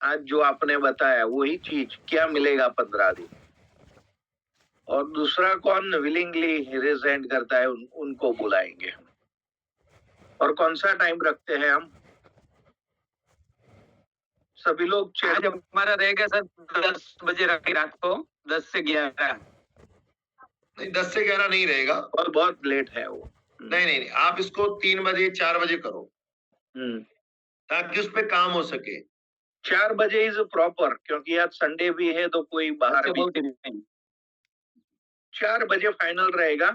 आज जो आपने बताया वही चीज क्या मिलेगा 15 दिन। और दूसरा कौन विलिंगली रिजाइन करता है उनको बुलाएंगे। और कौन सा टाइम रखते हैं हम? सभी लोग आज हमारा रहेगा सर 10 बजे रखे रात को, 10 से 11। नहीं, 10 से 11 नहीं रहेगा, और बहुत लेट है वो। नहीं, आप इसको 3 बजे 4 बजे करो, ताकि उस पे काम हो सके। 4 बजे इज प्रॉपर, क्योंकि आज संडे भी है तो कोई बाहर भी। 4 बजे फाइनल रहेगा।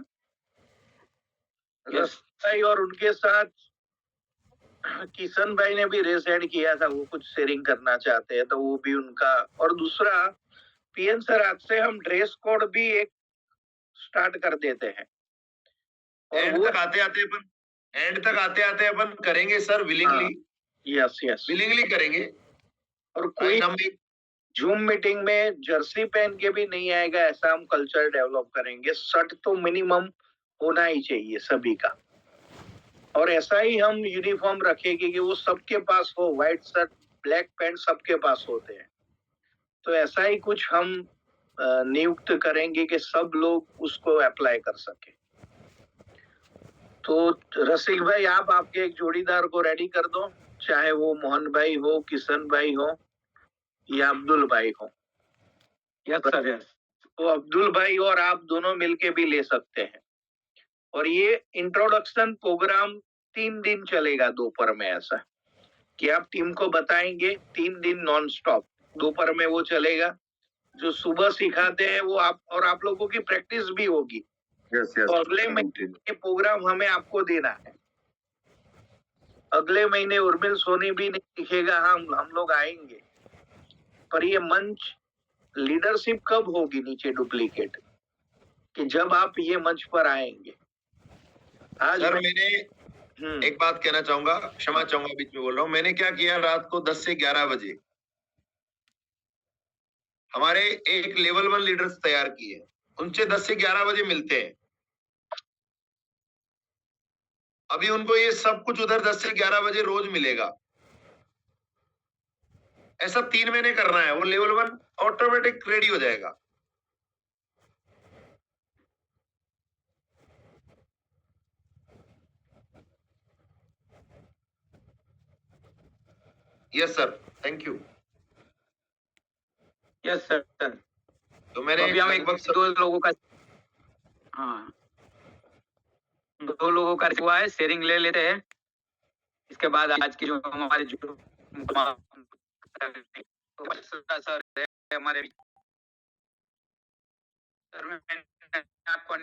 भाई और उनके साथ किशन भाई ने भी रेस एड किया था, वो कुछ शेयरिंग करना चाहते हैं तो वो भी उनका। और दूसरा पीएन सर, आज से हम ड्रेस कोड भी एक स्टार्ट कर देते हैं। एंड तक आते आते अपन करेंगे सर, विलिंगली। यस विलिंगली करेंगे। और कोई जूम मीटिंग में जर्सी पहन के भी नहीं आएगा, ऐसा हम कल्चर डेवलप करेंगे। शर्ट तो मिनिमम होना ही चाहिए सभी का। और ऐसा ही हम यूनिफॉर्म रखेंगे कि वो सबके पास हो, व्हाइट शर्ट ब्लैक पैंट सबके पास होते हैं। तो ऐसा ही कुछ हम नियुक्त करेंगे कि सब लोग उसको अप्लाई कर सके। तो रसिक भाई, आप आपके एक जोड़ीदार को रेडी कर दो, चाहे वो मोहन भाई हो, किशन भाई हो या अब्दुल भाई हो। Yes sir, yes. तो अब्दुल भाई और आप दोनों मिलके भी ले सकते हैं। और ये इंट्रोडक्शन प्रोग्राम 3 दिन चलेगा दोपहर में, ऐसा कि आप टीम को बताएंगे 3 दिन नॉन स्टॉप दोपहर में वो चलेगा। जो सुबह सिखाते हैं वो आप लोगों की प्रैक्टिस भी होगी। तो अगले महीने प्रोग्राम हमें आपको देना है। अगले महीने उर्मिल सोनी भी नहीं दिखेगा, हम लोग आएंगे। पर ये मंच लीडरशिप कब होगी नीचे डुप्लीकेट, कि जब आप ये मंच पर आएंगे। आज सर मैंने एक बात कहना चाहूंगा, क्षमा चाहूंगा बीच में बोल रहा हूँ। मैंने क्या किया, रात को 10 से 11 बजे हमारे एक लेवल 1 लीडर्स तैयार किए, उनसे 10 से 11 बजे मिलते हैं। अभी उनको ये सब कुछ उधर 10 से 11 बजे रोज मिलेगा। ऐसा 3 महीने करना है, वो लेवल 1 ऑटोमेटिक रेडी हो जाएगा। Yes sir, thank you. Yes sir. तो मैंने अभी हम लगभग 2 लोगों का, हाँ 2 लोगों का हुआ है, शेयरिंग ले लेते हैं। इसके बाद आज की जो हमारे सर हमारे सर, मैंने आपको